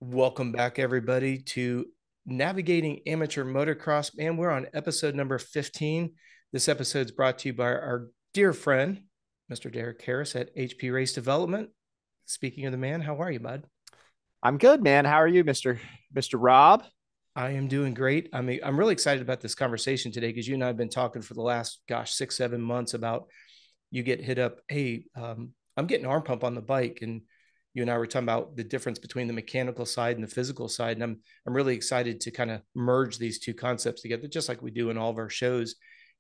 Welcome back, everybody, to Navigating Amateur Motocross. Man, we're on episode number 15. This episode is brought to you by our dear friend, Mr. Derek Harris at HP Race Development. Speaking of the man, how are you, bud? I'm good, man. How are you, Mr. Robb? I am doing great. I'm really excited about this conversation today because you and I have been talking for the last, 6, 7 months about you get hit up. Hey, I'm getting arm pump on the bike, and you and I were talking about the difference between the mechanical side and the physical side. And I'm really excited to kind of merge these two concepts together, just like we do in all of our shows.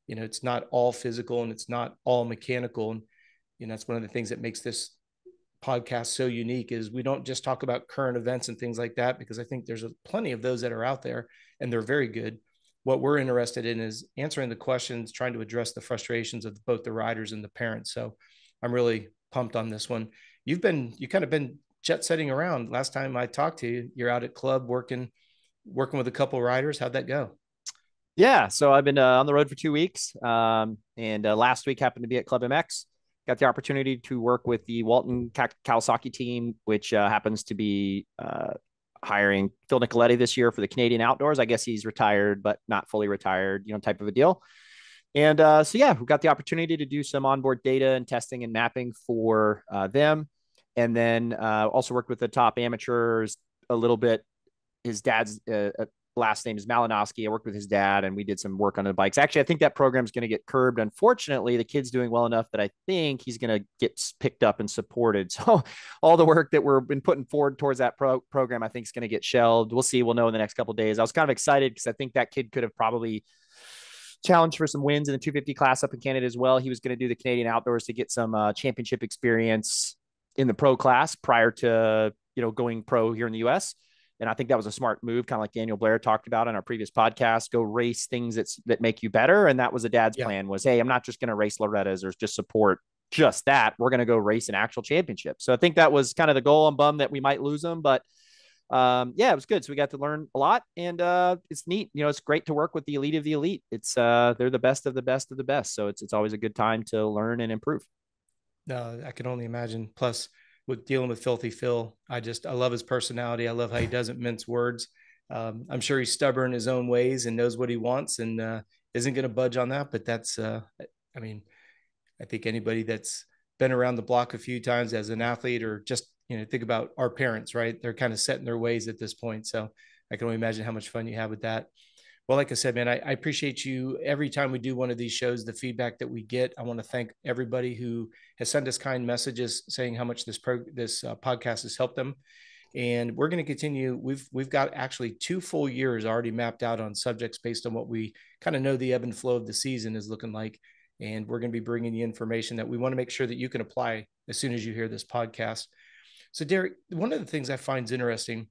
It's not all physical and it's not all mechanical. And that's one of the things that makes this podcast so unique is we don't just talk about current events and things like that, because I think there's plenty of those that are out there and they're very good. What we're interested in is answering the questions, trying to address the frustrations of both the riders and the parents. So I'm really pumped on this one. You kind of been jet setting around. Last time I talked to you, you're out at club working with a couple of riders. How'd that go? Yeah, so I've been on the road for 2 weeks, and last week happened to be at Club MX. Got the opportunity to work with the Walton Kawasaki team, which happens to be hiring Phil Nicoletti this year for the Canadian Outdoors. I guess he's retired, but not fully retired, type of a deal. And so, yeah, we got the opportunity to do some onboard data and testing and mapping for them. And then also worked with the top amateurs a little bit. His dad's last name is Malinowski. I worked with his dad and we did some work on the bikes. Actually, I think that program's going to get curbed. Unfortunately, the kid's doing well enough that I think he's going to get picked up and supported. So all the work that we've been putting forward towards that program, I think is going to get shelved. We'll see. We'll know in the next couple of days. I was kind of excited because I think that kid could have probably challenged for some wins in the 250 class up in Canada as well. He was going to do the Canadian Outdoors to get some championship experience in the pro class prior to, going pro here in the US. And I think that was a smart move, kind of like Daniel Blair talked about in our previous podcast. Go race things that make you better. And that was a dad's Yeah. plan was, hey, I'm not just going to race Lorettas or just support just that. We're going to go race an actual championship. So I think that was kind of the goal. I'm bummed that we might lose them, but yeah, it was good. So we got to learn a lot, and it's neat. It's great to work with the elite of the elite. It's they're the best of the best of the best. So it's always a good time to learn and improve. No, I can only imagine. Plus, with dealing with Filthy Phil, I love his personality. I love how he doesn't mince words. I'm sure he's stubborn in his own ways and knows what he wants and isn't going to budge on that. But I mean, I think anybody that's been around the block a few times as an athlete or just, think about our parents, right? They're kind of set in their ways at this point. So I can only imagine how much fun you have with that. Well, like I said, man, I appreciate you every time we do one of these shows, the feedback that we get. I want to thank everybody who has sent us kind messages saying how much this podcast has helped them. And we're going to continue. We've got actually 2 full years already mapped out on subjects based on what we kind of know the ebb and flow of the season is looking like. And we're going to be bringing you information that we want to make sure that you can apply as soon as you hear this podcast. So, Derek, one of the things I find is interesting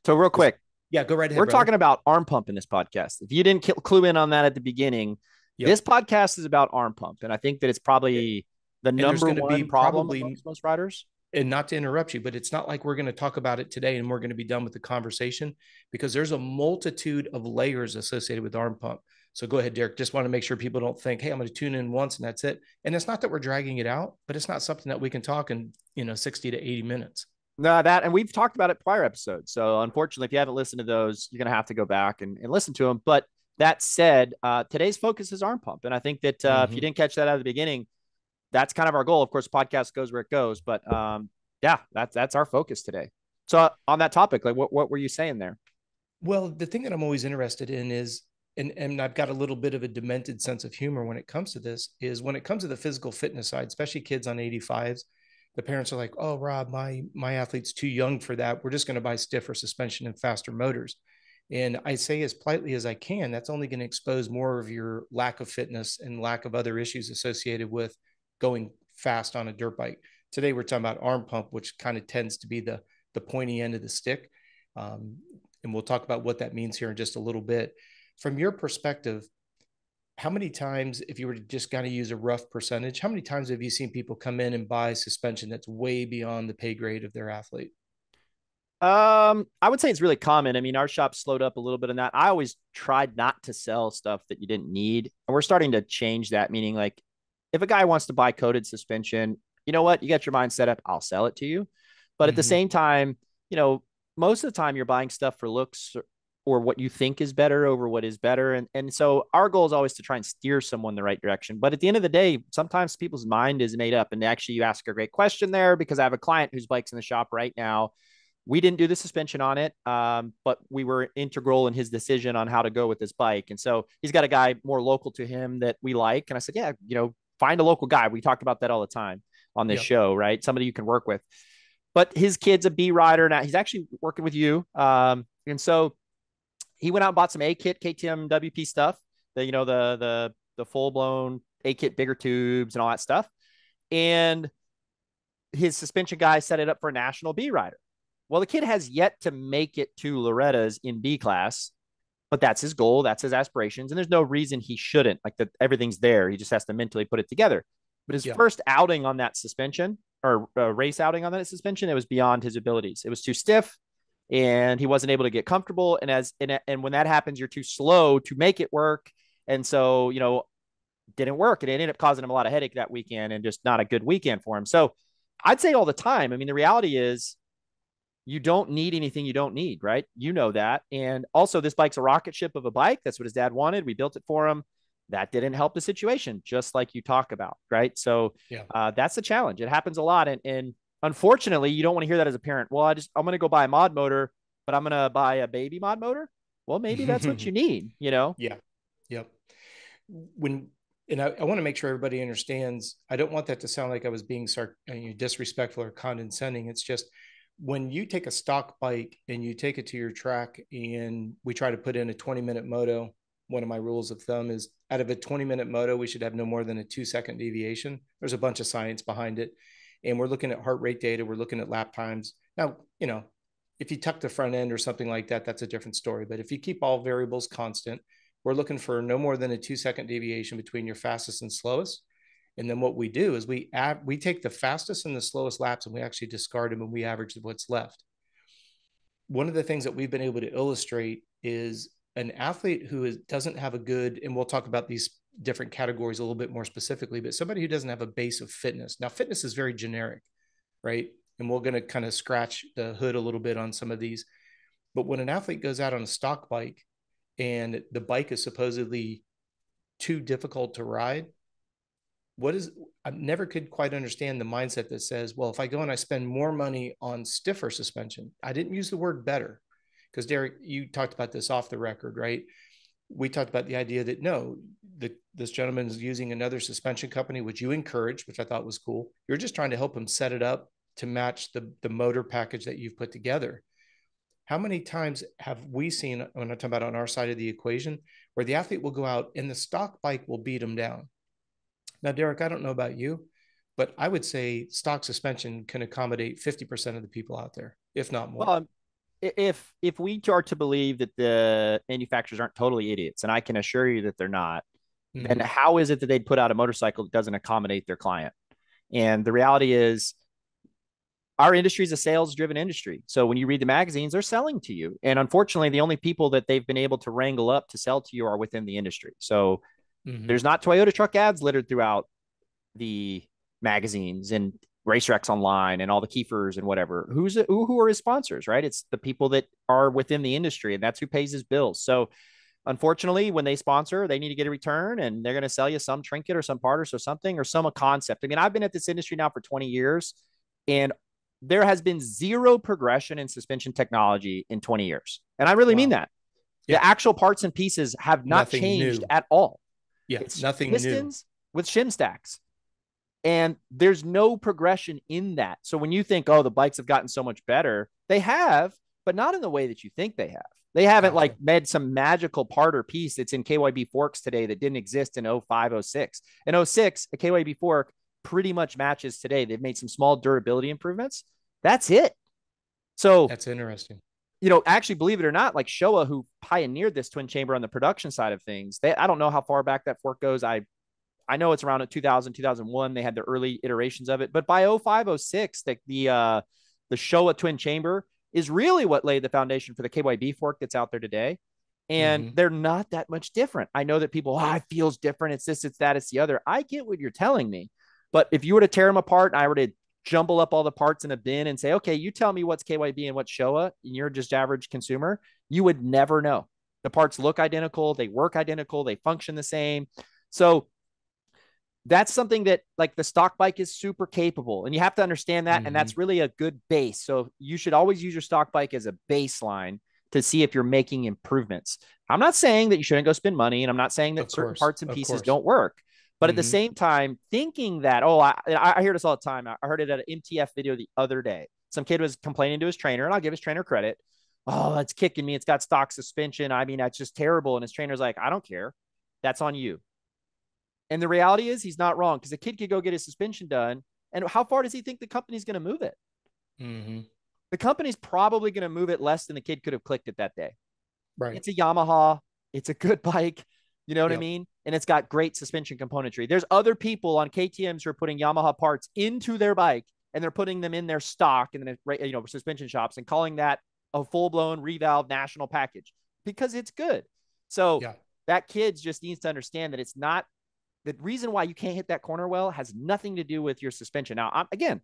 So real is, quick, yeah, go right ahead, we're brother. talking about arm pump in this podcast. If you didn't clue in on that at the beginning, Yep. this podcast is about arm pump, and I think that it's probably the And there's number going to be one problem probably, amongst most riders. and not to interrupt you, but it's not like we're going to talk about it today and we're going to be done with the conversation because there's a multitude of layers associated with arm pump. So go ahead, Derek. Just want to make sure people don't think, hey, I'm going to tune in once and that's it. And it's not that we're dragging it out, but it's not something that we can talk in, 60 to 80 minutes. No, and we've talked about it prior episodes. So unfortunately, if you haven't listened to those, you're going to have to go back and listen to them. But that said, today's focus is arm pump. And I think that if you Mm-hmm. didn't catch that at the beginning, that's kind of our goal. Of course, podcast goes where it goes. But yeah, that's our focus today. So on that topic, like what were you saying there? Well, the thing that I'm always interested in is, and I've got a little bit of a demented sense of humor when it comes to this, is when it comes to the physical fitness side, especially kids on 85s, the parents are like, "Oh, Rob, my athlete's too young for that. We're just going to buy stiffer suspension and faster motors." And I say as politely as I can, that's only going to expose more of your lack of fitness and lack of other issues associated with going fast on a dirt bike. Today we're talking about arm pump, which kind of tends to be the pointy end of the stick. Um, and we'll talk about what that means here in just a little bit. From your perspective, how many times, if you were to just kind of use a rough percentage, how many times have you seen people come in and buy suspension that's way beyond the pay grade of their athlete? I would say it's really common. I mean, our shop slowed up a little bit on that. I always tried not to sell stuff that you didn't need. And we're starting to change that, meaning like if a guy wants to buy coated suspension, you know what? You got your mind set up, I'll sell it to you. But at the Mm-hmm. same time, you know, most of the time you're buying stuff for looks or what you think is better over what is better. And so our goal is always to try and steer someone in the right direction. But at the end of the day, sometimes people's mind is made up. And actually, you ask a great question there, because I have a client whose bike's in the shop right now. We didn't do the suspension on it, but we were integral in his decision on how to go with this bike. And so he's got a guy more local to him that we like. And I said, yeah, find a local guy. We talked about that all the time on this Yep. show, right? Somebody you can work with. But his kid's a B rider now. He's actually working with you. And so he went out and bought some A kit KTM WP stuff, the full blown A kit, bigger tubes and all that stuff. And his suspension guy set it up for a national B rider. Well, the kid has yet to make it to Loretta's in B class, but that's his goal. That's his aspirations. And there's no reason he shouldn't. Like, everything's there. He just has to mentally put it together. But his first outing on that suspension, or race outing on that suspension, it was beyond his abilities. It was too stiff and he wasn't able to get comfortable. And when that happens, you're too slow to make it work. And so, didn't work. And it ended up causing him a lot of headache that weekend and just not a good weekend for him. So I'd say all the time, I mean, the reality is you don't need anything you don't need, right? You know that. And also, this bike's a rocket ship of a bike. That's what his dad wanted. We built it for him. That didn't help the situation, just like you talk about, right? So that's the challenge. It happens a lot. And unfortunately, you don't want to hear that as a parent. Well, I'm going to go buy a mod motor, but I'm going to buy a baby mod motor. Well, maybe that's what you need, Yeah. Yep. I want to make sure everybody understands. I don't want that to sound like I was being disrespectful or condescending. It's just, when you take a stock bike and you take it to your track and we try to put in a 20-minute moto, one of my rules of thumb is, out of a 20-minute moto, we should have no more than a 2-second deviation. There's a bunch of science behind it. And we're looking at heart rate data. We're looking at lap times. Now, if you tuck the front end or something like that, that's a different story. But if you keep all variables constant, we're looking for no more than a 2-second deviation between your fastest and slowest. And then what we do is we take the fastest and the slowest laps and we actually discard them and we average what's left. One of the things that we've been able to illustrate is an athlete who doesn't have a good, and we'll talk about these different categories a little bit more specifically, but somebody who doesn't have a base of fitness. Now, fitness is very generic, right? And we're going to kind of scratch the hood a little bit on some of these. But when an athlete goes out on a stock bike and the bike is supposedly too difficult to ride, I never could quite understand the mindset that says, well, if I go and I spend more money on stiffer suspension, I didn't use the word better, because Derek, you talked about this off the record, right? We talked about the idea that this gentleman is using another suspension company, which you encouraged, which I thought was cool. You're just trying to help him set it up to match the motor package that you've put together. How many times have we seen, when I'm talking about on our side of the equation, where the athlete will go out and the stock bike will beat him down? Now, Derek, I don't know about you, but I would say stock suspension can accommodate 50% of the people out there, if not more. Well, if we are to believe that the manufacturers aren't totally idiots, and I can assure you that they're not, then how is it that they'd put out a motorcycle that doesn't accommodate their client? And the reality is, our industry is a sales-driven industry. So when you read the magazines, they're selling to you. And unfortunately, the only people that they've been able to wrangle up to sell to you are within the industry. So there's not Toyota truck ads littered throughout the magazines and Racerex Online and all the Kiefers and whatever. Who are his sponsors, right? It's the people that are within the industry, and that's who pays his bills. So unfortunately, when they sponsor, they need to get a return, and they're going to sell you some trinket or some part or something or some concept. I mean, I've been at this industry now for 20 years, and there has been zero progression in suspension technology in 20 years. And I really mean that. The actual parts and pieces have not changed at all. Yeah, it's nothing pistons new with shim stacks. And there's no progression in that. So when you think, oh, the bikes have gotten so much better, they have, but not in the way that you think they have. They haven't made some magical part or piece that's in KYB forks today that didn't exist in 05, 06. In 06, a KYB fork pretty much matches today. They've made some small durability improvements. That's it. So that's interesting. Actually, believe it or not, like Showa, who pioneered this twin chamber on the production side of things, I don't know how far back that fork goes. I know it's around 2000, 2001. They had the early iterations of it. But by 05, 06, the Showa twin chamber is really what laid the foundation for the KYB fork that's out there today. And they're not that much different. I know that people, it feels different. It's this, it's that, it's the other. I get what you're telling me. But if you were to tear them apart and I were to jumble up all the parts in a bin and say, okay, you tell me what's KYB and what's Showa, and you're just average consumer, you would never know. The parts look identical, they work identical, they function the same. So that's something that like the stock bike is super capable, and you have to understand that. And Mm-hmm. that's really a good base. So you should always use your stock bike as a baseline to see if you're making improvements. I'm not saying that you shouldn't go spend money, and I'm not saying that Of certain course. parts and Of pieces course. don't work. But at the Mm-hmm. same time, thinking that, oh, I hear this all the time. I heard it at an MTF video the other day. Some kid was complaining to his trainer, and I'll give his trainer credit. Oh, that's kicking me. It's got stock suspension. I mean, that's just terrible. And his trainer's like, I don't care. That's on you. And the reality is he's not wrong, because the kid could go get his suspension done. And how far does he think the company's going to move it? Mm-hmm. The company's probably going to move it less than the kid could have clicked it that day. Right. It's a Yamaha. It's a good bike. You know what I Yep. mean? And it's got great suspension componentry. There's other people on KTMs who are putting Yamaha parts into their bike, and they're putting them in their stock and then, you know, suspension shops, and calling that a full blown revalve national package because it's good. So Yeah. that kid just needs to understand that it's not the reason why you can't hit that corner well has nothing to do with your suspension. Now, again,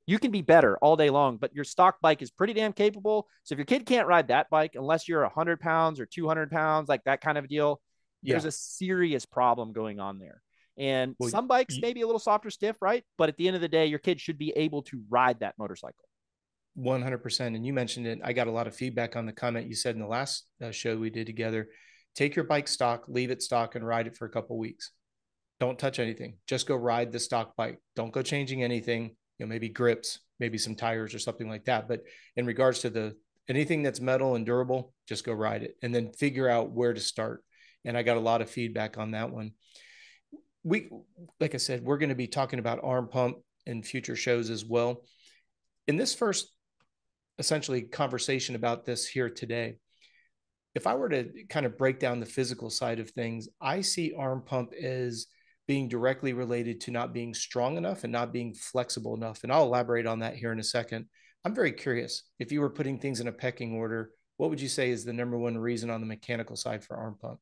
you can be better all day long, but your stock bike is pretty damn capable. So if your kid can't ride that bike unless you're 100 pounds or 200 pounds, like that kind of deal, there's Yeah. a serious problem going on there. And Well, some bikes you, may be a little softer, stiff, right? But at the end of the day, your kid should be able to ride that motorcycle. 100%. And you mentioned it. I got a lot of feedback on the comment you said in the last show we did together. Take your bike stock, leave it stock, and ride it for a couple weeks. Don't touch anything. Just go ride the stock bike. Don't go changing anything. You know, maybe grips, maybe some tires or something like that. But in regards to the anything that's metal and durable, just go ride it and then figure out where to start. And I got a lot of feedback on that one. We, like I said, we're going to be talking about arm pump in future shows as well. In this first essentially conversation about this here today, if I were to kind of break down the physical side of things, I see arm pump as being directly related to not being strong enough and not being flexible enough. And I'll elaborate on that here in a second. I'm very curious, if you were putting things in a pecking order, what would you say is the number one reason on the mechanical side for arm pump?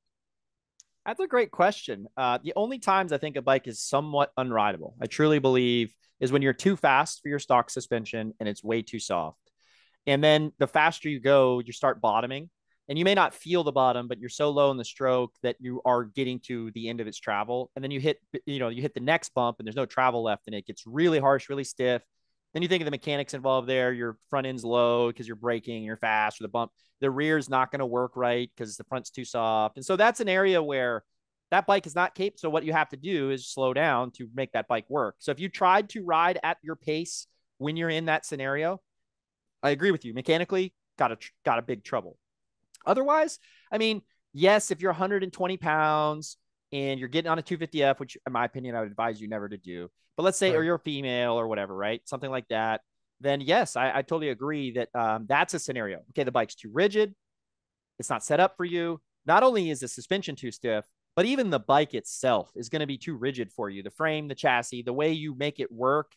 That's a great question. The only times I think a bike is somewhat unrideable, I truly believe, is when you're too fast for your stock suspension and it's way too soft. And then the faster you go, you start bottoming, and you may not feel the bottom, but you're so low in the stroke that you are getting to the end of its travel. And then you hit the next bump and there's no travel left, and it gets really harsh, really stiff. Then you think of the mechanics involved there. Your front end's low because you're braking, you're fast, or the bump. The rear's not going to work right because the front's too soft. And so that's an area where that bike is not capable. So what you have to do is slow down to make that bike work. So if you tried to ride at your pace when you're in that scenario, I agree with you. Mechanically, got a big trouble. Otherwise, I mean, yes, if you're 120 pounds and you're getting on a 250F, which in my opinion, I would advise you never to do. But let's say, or Right. you're a female or whatever, right? Something like that. Then yes, I totally agree that that's a scenario. Okay, the bike's too rigid. It's not set up for you. Not only is the suspension too stiff, but even the bike itself is going to be too rigid for you. The frame, the chassis, the way you make it work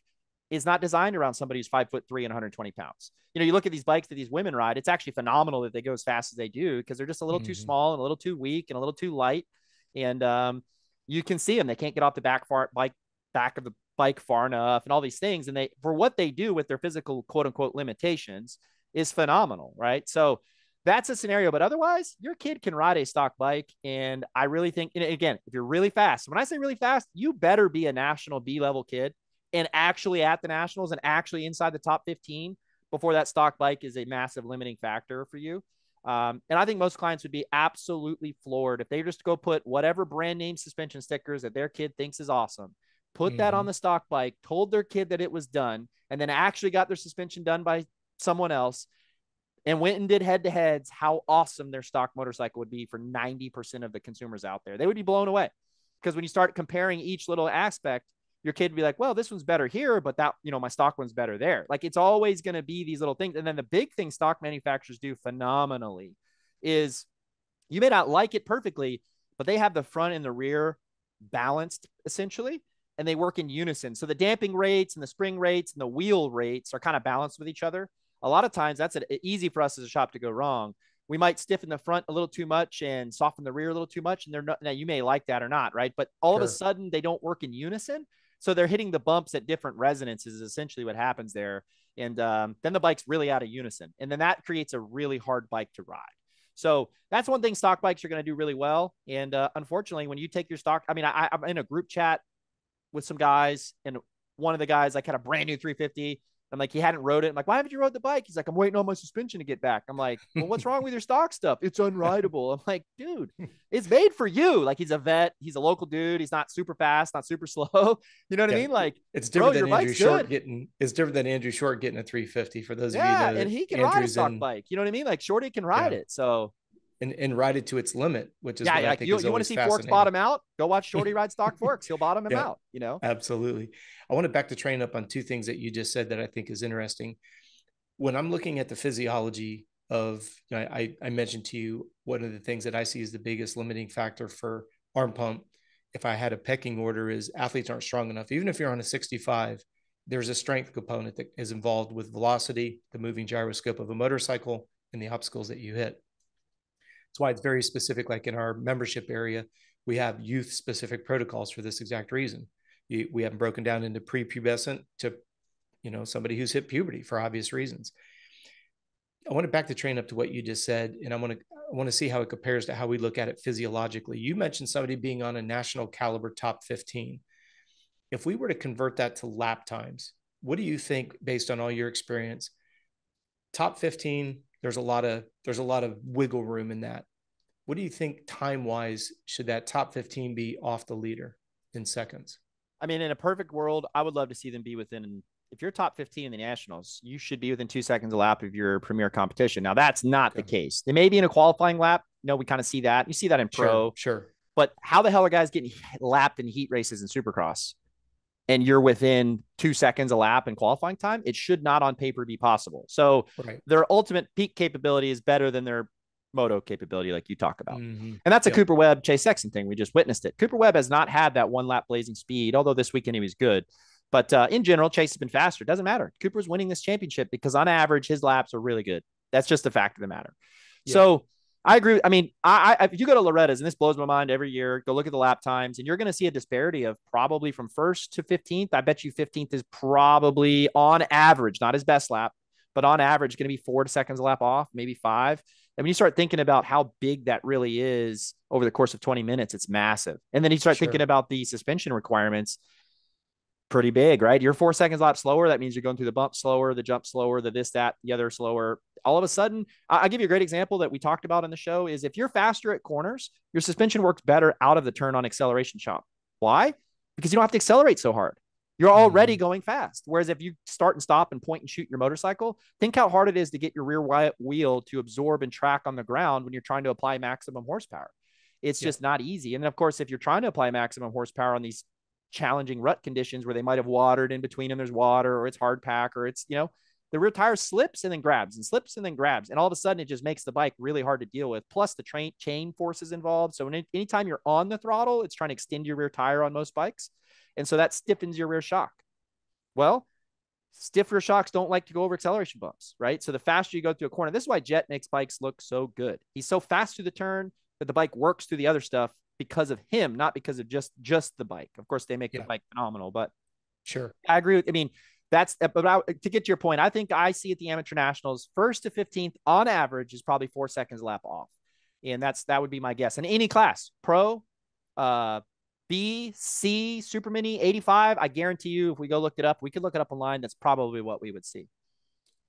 is not designed around somebody who's 5'3" and 120 pounds. You know, you look at these bikes that these women ride, it's actually phenomenal that they go as fast as they do because they're just a little too Mm-hmm. small and a little too weak and a little too light. And you can see them. They can't get off the back of the bike far enough and all these things. And they, for what they do with their physical quote unquote limitations, is phenomenal. Right. So that's a scenario. But otherwise, your kid can ride a stock bike. And I really think, and again, if you're really fast, when I say really fast, you better be a national B level kid and actually at the nationals and actually inside the top 15 before that stock bike is a massive limiting factor for you. And I think most clients would be absolutely floored if they just go put whatever brand name suspension stickers that their kid thinks is awesome, put that Mm-hmm. on the stock bike, told their kid that it was done, and then actually got their suspension done by someone else and went and did head to heads, how awesome their stock motorcycle would be for 90% of the consumers out there. They would be blown away because when you start comparing each little aspect, your kid would be like, well, this one's better here, but that, my stock one's better there. Like it's always going to be these little things. And then the big thing stock manufacturers do phenomenally is you may not like it perfectly, but they have the front and the rear balanced essentially, and they work in unison. So the damping rates and the spring rates and the wheel rates are kind of balanced with each other. A lot of times that's easy for us as a shop to go wrong. We might stiffen the front a little too much and soften the rear a little too much. And they're not, now you may like that or not, right? But all of a Sure. sudden they don't work in unison. So they're hitting the bumps at different resonances is essentially what happens there. And then the bike's really out of unison. And then that creates a really hard bike to ride. So that's one thing stock bikes are going to do really well. And unfortunately, when you take your stock, I mean, I'm in a group chat with some guys, and one of the guys like had a brand new 350. I'm like, he hadn't rode it. I'm like, why haven't you rode the bike? He's like, I'm waiting on my suspension to get back. I'm like, well, what's wrong with your stock stuff? It's unrideable. I'm like, dude, it's made for you. Like, he's a vet. He's a local dude. He's not super fast, not super slow. You know what I mean? Like, it's bro, different your than Andrew bike's Short good. getting. It's different than Andrew Short getting a 350. For those of you who Yeah, know and that he can ride a Andrew's stock in, bike. You know what I mean? Like, Shorty can ride yeah, it. So and ride it to its limit, which is yeah, what I like think you is want to always see Forks fascinating. bottom out? Go watch Shorty ride stock Forks. He'll bottom him Yeah, out. You know? absolutely. I want to back to train up on two things that you just said that I think is interesting. When I'm looking at the physiology of, I mentioned to you, one of the things that I see as the biggest limiting factor for arm pump, if I had a pecking order, is athletes aren't strong enough. Even if you're on a 65, there's a strength component that is involved with velocity, the moving gyroscope of a motorcycle, and the obstacles that you hit. That's why it's very specific. Like in our membership area, we have youth specific protocols for this exact reason. We have them broken down into prepubescent to, somebody who's hit puberty for obvious reasons. I want to back the train up to what you just said, and I want to see how it compares to how we look at it physiologically. You mentioned somebody being on a national caliber top 15. If we were to convert that to lap times, what do you think, based on all your experience? Top 15, there's a lot of wiggle room in that. What do you think time wise should that top 15 be off the leader in seconds? I mean, in a perfect world, I would love to see them be within. If you're top 15 in the nationals, you should be within 2 seconds a lap of your premier competition. Now, that's not the Okay. case. They may be in a qualifying lap. We kind of see that. You see that in pro. Sure. But how the hell are guys getting lapped in heat races and supercross? And you're within 2 seconds a lap in qualifying time? It should not on paper be possible. So Right. their ultimate peak capability is better than their moto capability, like you talk about. Mm-hmm. And that's a Yep. Cooper Webb, Chase Sexton thing. We just witnessed it. Cooper Webb has not had that one lap blazing speed, although this weekend he was good. But in general, Chase has been faster. It doesn't matter. Cooper's winning this championship because on average, his laps are really good. That's just the fact of the matter. Yep. So I agree. I mean, if you go to Loretta's, and this blows my mind every year, go look at the lap times, and you're going to see a disparity of probably from first to 15th. I bet you 15th is probably on average, not his best lap, but on average, going to be 4 seconds a lap off, maybe 5. And when you start thinking about how big that really is over the course of 20 minutes, it's massive. And then you start thinking about the suspension requirements, pretty big, right? You're 4 seconds a lap slower. That means you're going through the bump slower, the jump slower, the this, that, the other slower. All of a sudden, I'll give you a great example that we talked about on the show is if you're faster at corners, your suspension works better out of the turn on acceleration chop. Why? Because you don't have to accelerate so hard. You're already going fast. Whereas if you start and stop and point and shoot your motorcycle, think how hard it is to get your rear wheel to absorb and track on the ground when you're trying to apply maximum horsepower. It's just not easy. And then, of course, if you're trying to apply maximum horsepower on these challenging rut conditions where they might have watered in between them, there's water, or it's hard pack, or it's, the rear tire slips and then grabs and slips and then grabs. And all of a sudden it just makes the bike really hard to deal with. Plus the chain forces involved. So anytime you're on the throttle, it's trying to extend your rear tire on most bikes. And so that stiffens your rear shock. Well, stiff rear shocks don't like to go over acceleration bumps, right? So the faster you go through a corner, this is why Jet makes bikes look so good. He's so fast through the turn that the bike works through the other stuff because of him, not because of just the bike. Of course, they make the bike phenomenal, but sure, I agree with. I mean, that's about to get to your point. I think I see at the amateur nationals, 1st to 15th on average is probably 4 seconds a lap off, and that would be my guess. In any class, pro, B, C, super mini, 85. I guarantee you, if we go look it up, we could look it up online. That's probably what we would see.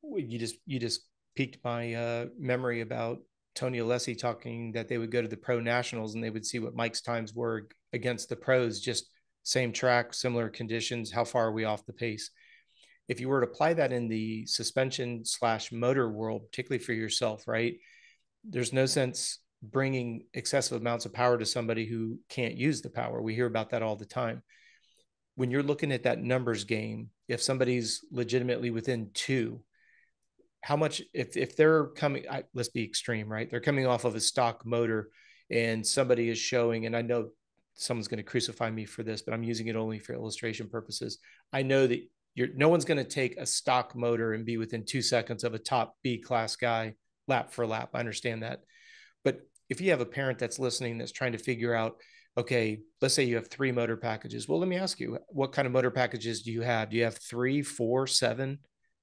You just piqued my memory about Tony Alessi talking that they would go to the pro nationals and they would see what Mike's times were against the pros, just same track, similar conditions. How far are we off the pace? If you were to apply that in the suspension / motor world, particularly for yourself, right? There's no sense bringing excessive amounts of power to somebody who can't use the power. We hear about that all the time. When you're looking at that numbers game, if somebody's legitimately within 2, how much, if they're coming, let's be extreme, right? They're coming off of a stock motor and somebody is showing, and I know someone's going to crucify me for this, but I'm using it only for illustration purposes. I know that no one's going to take a stock motor and be within 2 seconds of a top B class guy lap for lap. I understand that. But if you have a parent that's listening, that's trying to figure out, okay, let's say you have three motor packages. Well, let me ask you, what kind of motor packages do you have? Do you have three, four, seven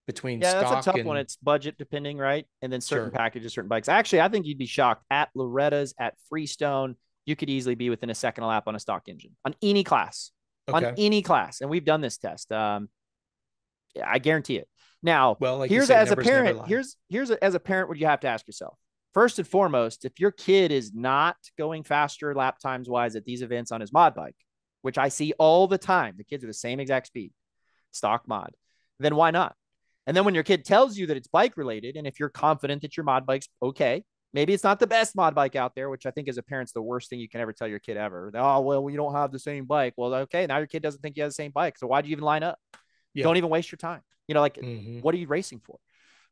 between Yeah, that's a stock tough one. and It's budget depending, right? And then certain sure? packages, certain bikes. Actually, I think you'd be shocked at Loretta's, at Freestone. You could easily be within a second a lap on a stock engine on any class, on Okay. any class. And we've done this test. I guarantee it. Now, Well, like you here's say, as a numbers never parent, lie. as a parent, what you have to ask yourself. First and foremost, if your kid is not going faster lap times wise at these events on his mod bike, which I see all the time, the kids are the same exact speed, stock mod, then why not? And then when your kid tells you that it's bike related, and if you're confident that your mod bike's okay, maybe it's not the best mod bike out there, which I think as a parent's the worst thing you can ever tell your kid ever. Oh, well, we don't have the same bike. Well, okay, now your kid doesn't think you have the same bike. So why do you even line up? Yeah. Don't even waste your time. Like, Mm-hmm. what are you racing for?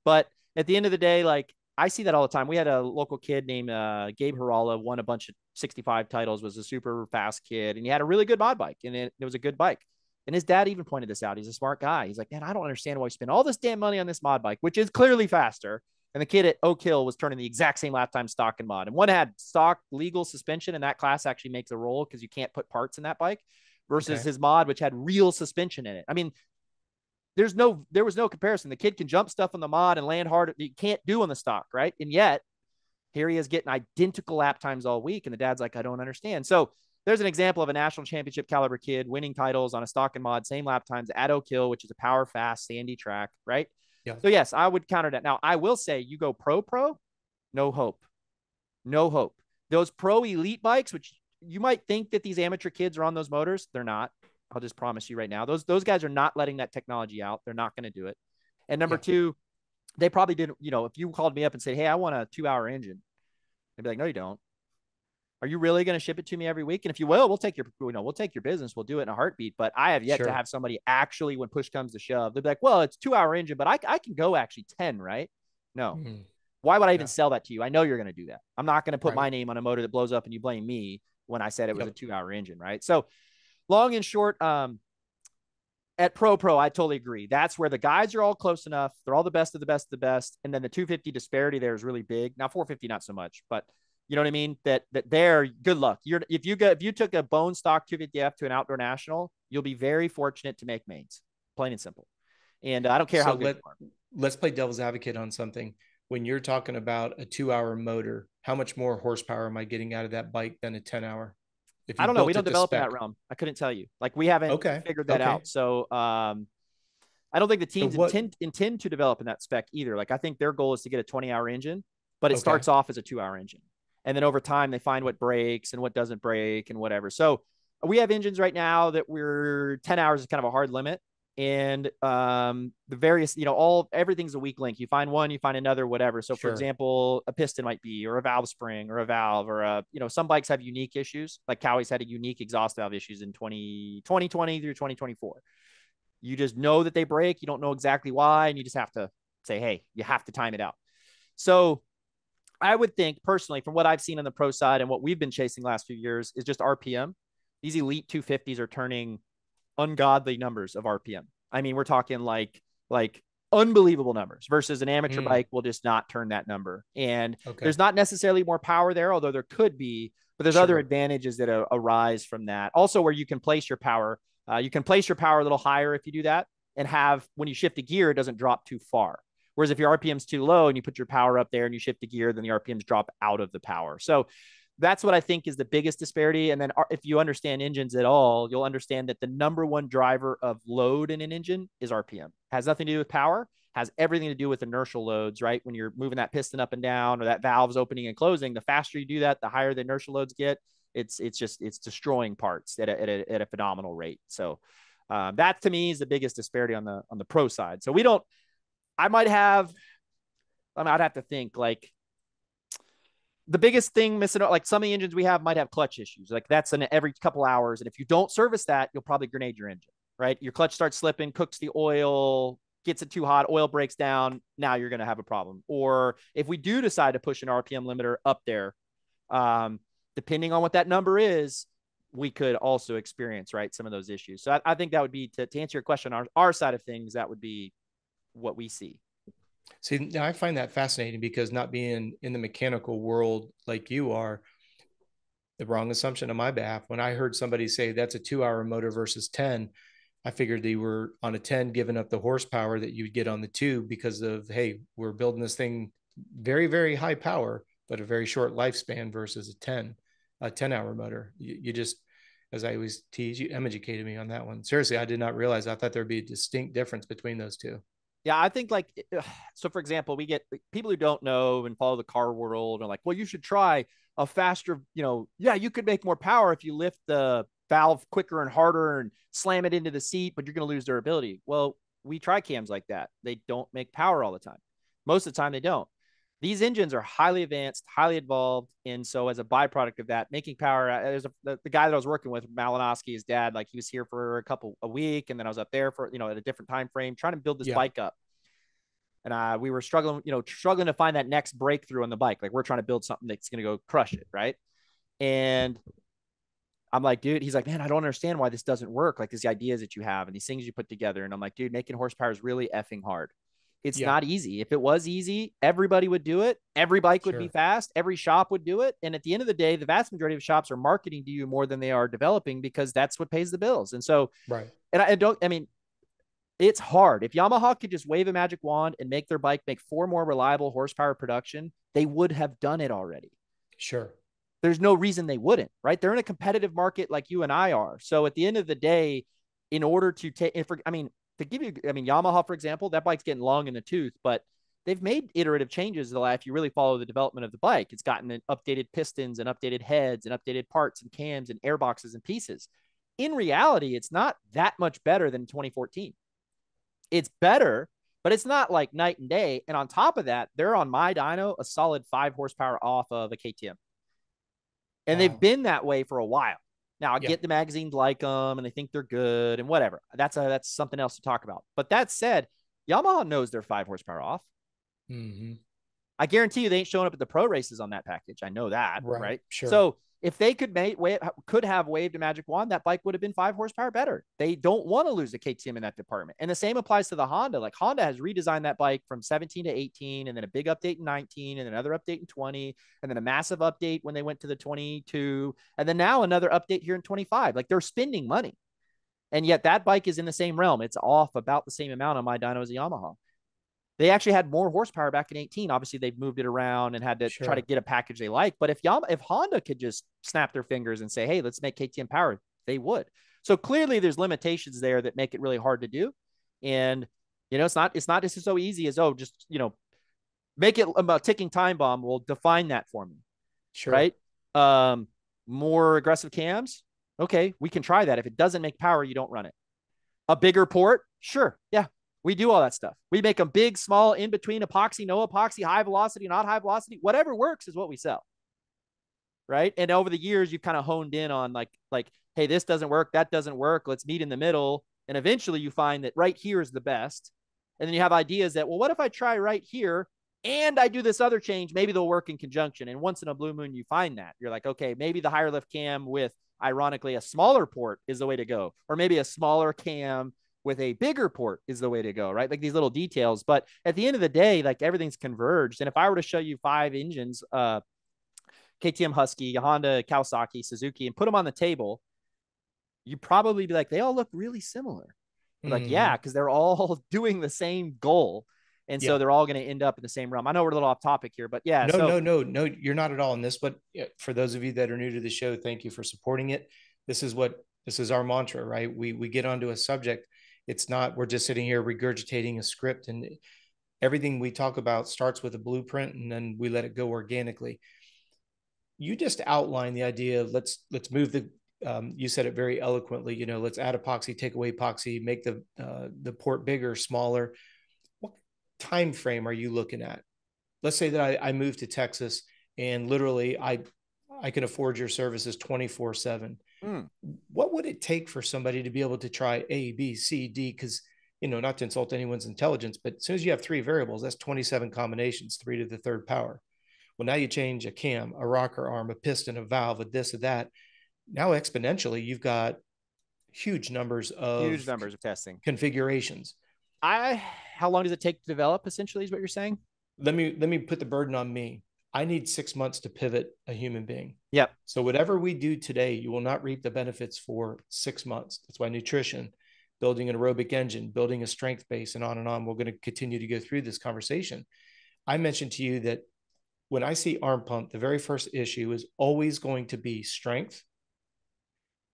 But at the end of the day, like, I see that all the time. We had a local kid named Gabe Harala, won a bunch of 65 titles, was a super fast kid, and he had a really good mod bike, and it was a good bike. And his dad even pointed this out. He's a smart guy. He's like, man, I don't understand why you spend all this damn money on this mod bike, which is clearly faster. And the kid at Oak Hill was turning the exact same lap time stock and mod. And one had stock legal suspension, and that class actually makes a roll because you can't put parts in that bike versus Okay. his mod, which had real suspension in it. I mean, there was no comparison. The kid can jump stuff on the mod and land hard. You can't do on the stock, right? And yet here he is getting identical lap times all week. And the dad's like, I don't understand. So there's an example of a national championship caliber kid winning titles on a stock and mod, same lap times at Oak Hill, which is a power fast, sandy track, right? Yeah. So yes, I would counter that. Now I will say you go pro, no hope. No hope. Those pro elite bikes, which you might think that these amateur kids are on those motors, they're not. I'll just promise you right now. Those guys are not letting that technology out. They're not going to do it. And number Yeah. two, they probably didn't, if you called me up and said, hey, I want a 2 hour engine, I'd be like, no, you don't. Are you really going to ship it to me every week? And if you will, we'll take your business. We'll do it in a heartbeat. But I have yet to Sure. have somebody actually, when push comes to shove, they'll be like, well, it's 2 hour engine, but I can go actually 10, right? No. Mm, Why would I even yeah. sell that to you? I know you're going to do that. I'm not going to put Right. my name on a motor that blows up and you blame me when I said it was a Yep. 2 hour engine, right? So long and short, at pro, I totally agree. That's where the guys are all close enough. They're all the best of the best of the best. And then the 250 disparity there is really big. Now 450, not so much, but you know what I mean? That there, good luck. If you took a bone stock 250F to an outdoor national, you'll be very fortunate to make mains, plain and simple. And I don't care So how good you are. let's play devil's advocate on something. When you're talking about a 2 hour motor, how much more horsepower am I getting out of that bike than a 10 hour? If I you don't know. We built don't it to develop in that spec. realm. I couldn't tell you. Like we haven't Okay. figured that Okay. out. So I don't think the So teams what? intend to develop in that spec either. Like I think their goal is to get a 20-hour engine, but it Okay. starts off as a 2 hour engine. And then over time they find what breaks and what doesn't break and whatever. So we have engines right now that we're 10 hours is kind of a hard limit. And the various, all everything's a weak link. You find one, you find another, whatever. So for Sure. example, a piston might be, or a valve spring, or a valve, or some bikes have unique issues. Like Cowie's had a unique exhaust valve issues in 2020 through 2024. You just know that they break. You don't know exactly why, and you just have to say, hey, you have to time it out. So I would think personally, from what I've seen on the pro side and what we've been chasing last few years, is just RPM. These elite 250s are turning ungodly numbers of RPM. I mean, we're talking like unbelievable numbers versus an amateur Mm, bike will just not turn that number. And okay. there's not necessarily more power there, although there could be, but there's other Sure. advantages that arise from that. Also, where you can place your power, you can place your power a little higher if you do that, and have when you shift a gear, it doesn't drop too far. Whereas if your RPM's too low and you put your power up there and you shift a gear, then the RPMs drop out of the power. So that's what I think is the biggest disparity. And then if you understand engines at all, you'll understand that the number one driver of load in an engine is RPM. Has nothing to do with power, has everything to do with inertial loads, right? When you're moving that piston up and down or that valve's opening and closing, the faster you do that, the higher the inertial loads get. It's destroying parts at a phenomenal rate. So that to me is the biggest disparity on the pro side. So we don't. I might have. I'd have to think like the biggest thing missing, like some of the engines we have might have clutch issues. Like that's in every couple hours. And if you don't service that, you'll probably grenade your engine, right? Your clutch starts slipping, cooks the oil, gets it too hot, oil breaks down. Now you're going to have a problem. Or if we do decide to push an RPM limiter up there, depending on what that number is, we could also experience, right, some of those issues. So I think that would be to answer your question, our side of things, that would be what we see. See, now I find that fascinating because not being in the mechanical world like you are, the wrong assumption on my behalf. When I heard somebody say that's a 2 hour motor versus 10, I figured they were on a 10 giving up the horsepower that you'd get on the two because of, hey, we're building this thing very, very high power, but a very short lifespan versus a 10 hour motor. You just, as I always tease, you educated me on that one. Seriously, I did not realize. I thought there'd be a distinct difference between those two. Yeah, I think like so. For example, we get people who don't know and follow the car world are like, well, you should try a faster. Yeah, you could make more power if you lift the valve quicker and harder and slam it into the seat, but you're going to lose durability. Well, we try cams like that. They don't make power all the time. Most of the time, they don't. These engines are highly advanced, highly evolved, and so as a byproduct of that, making power. There's the guy that I was working with, Malinowski, his dad. Like he was here for a week, and then I was up there for at a different time frame, trying to build this Yeah. bike up. And we were struggling to find that next breakthrough on the bike. Like we're trying to build something that's going to go crush it, right? And I'm like, dude, he's like, man, I don't understand why this doesn't work. Like these ideas that you have and these things you put together. And I'm like, dude, making horsepower is really effing hard. It's Yeah. not easy. If it was easy, everybody would do it. Every bike would be Sure. fast. Every shop would do it. And at the end of the day, the vast majority of shops are marketing to you more than they are developing because that's what pays the bills. And so, Right. and I mean, it's hard. If Yamaha could just wave a magic wand and make their bike make 4 more reliable horsepower production, they would have done it already. Sure. There's no reason they wouldn't, right? They're in a competitive market like you and I are. So at the end of the day, in order to take, to give you, Yamaha, for example, that bike's getting long in the tooth, but they've made iterative changes if you really follow the development of the bike. It's gotten updated pistons and updated heads and updated parts and cams and airboxes and pieces. In reality, it's not that much better than 2014. It's better, but it's not like night and day. And on top of that, they're on my dyno a solid 5 horsepower off of a KTM. And they've Wow. been that way for a while. Now, I Yeah. get the magazines like them and they think they're good and whatever. That's something else to talk about. But that said, Yamaha knows they're 5 horsepower off. Mm-hmm. I guarantee you they ain't showing up at the pro races on that package. I know that, Right. right? Sure. So if they could have waved a magic wand, that bike would have been 5 horsepower better. They don't want to lose the KTM in that department. And the same applies to the Honda. Like Honda has redesigned that bike from 17 to 18, and then a big update in 19, and another update in 20, and then a massive update when they went to the 22, and then now another update here in 25. Like they're spending money. And yet that bike is in the same realm. It's off about the same amount on my dyno as a Yamaha. They actually had more horsepower back in 18. Obviously, they've moved it around and had to try to Sure. get a package they like. But if Honda could just snap their fingers and say, hey, let's make KTM power, they would. So clearly there's limitations there that make it really hard to do. And, it's not just so easy as, just, make it a ticking time bomb. Will define that for me. Sure. Right. More aggressive cams. Okay. We can try that. If it doesn't make power, you don't run it. A bigger port. Sure. Yeah. We do all that stuff. We make them big, small, in between, epoxy, no epoxy, high velocity, not high velocity. Whatever works is what we sell. Right. And over the years, you've kind of honed in on like, hey, this doesn't work. That doesn't work. Let's meet in the middle. And eventually you find that right here is the best. And then you have ideas that, well, what if I try right here and I do this other change? Maybe they'll work in conjunction. And once in a blue moon, you find that. You're like, okay, maybe the higher lift cam with, ironically, a smaller port is the way to go. Or maybe a smaller cam with a bigger port is the way to go, right? Like these little details. But at the end of the day, like everything's converged. And if I were to show you 5 engines, KTM Husky, Honda, Kawasaki, Suzuki, and put them on the table, you'd probably be like, they all look really similar. Like, Mm-hmm. yeah, because they're all doing the same goal. And so Yeah. they're all going to end up in the same realm. I know we're a little off topic here, but yeah. No, So no, no, no, you're not at all in this. But for those of you that are new to the show, thank you for supporting it. This is our mantra, right? We get onto a subject. It's not we're just sitting here regurgitating a script, and everything we talk about starts with a blueprint, and then we let it go organically. You just outlined the idea of let's move the you said it very eloquently, let's add epoxy, take away epoxy, make the port bigger, smaller. What time frame are you looking at? Let's say that I move to Texas and literally I can afford your services 24/7. What would it take for somebody to be able to try A, B, C, D? Because, not to insult anyone's intelligence, but as soon as you have 3 variables, that's 27 combinations, 3 to the 3rd power. Well, now you change a cam, a rocker arm, a piston, a valve, a this, a that. Now exponentially, you've got huge numbers huge of numbers of testing. configurations. How long does it take to develop? Essentially, is what you're saying. Let me put the burden on me. I need 6 months to pivot a human being. Yep. So whatever we do today, you will not reap the benefits for 6 months. That's why nutrition, building an aerobic engine, building a strength base, and on and on. We're going to continue to go through this conversation. I mentioned to you that when I see arm pump, the very first issue is always going to be strength.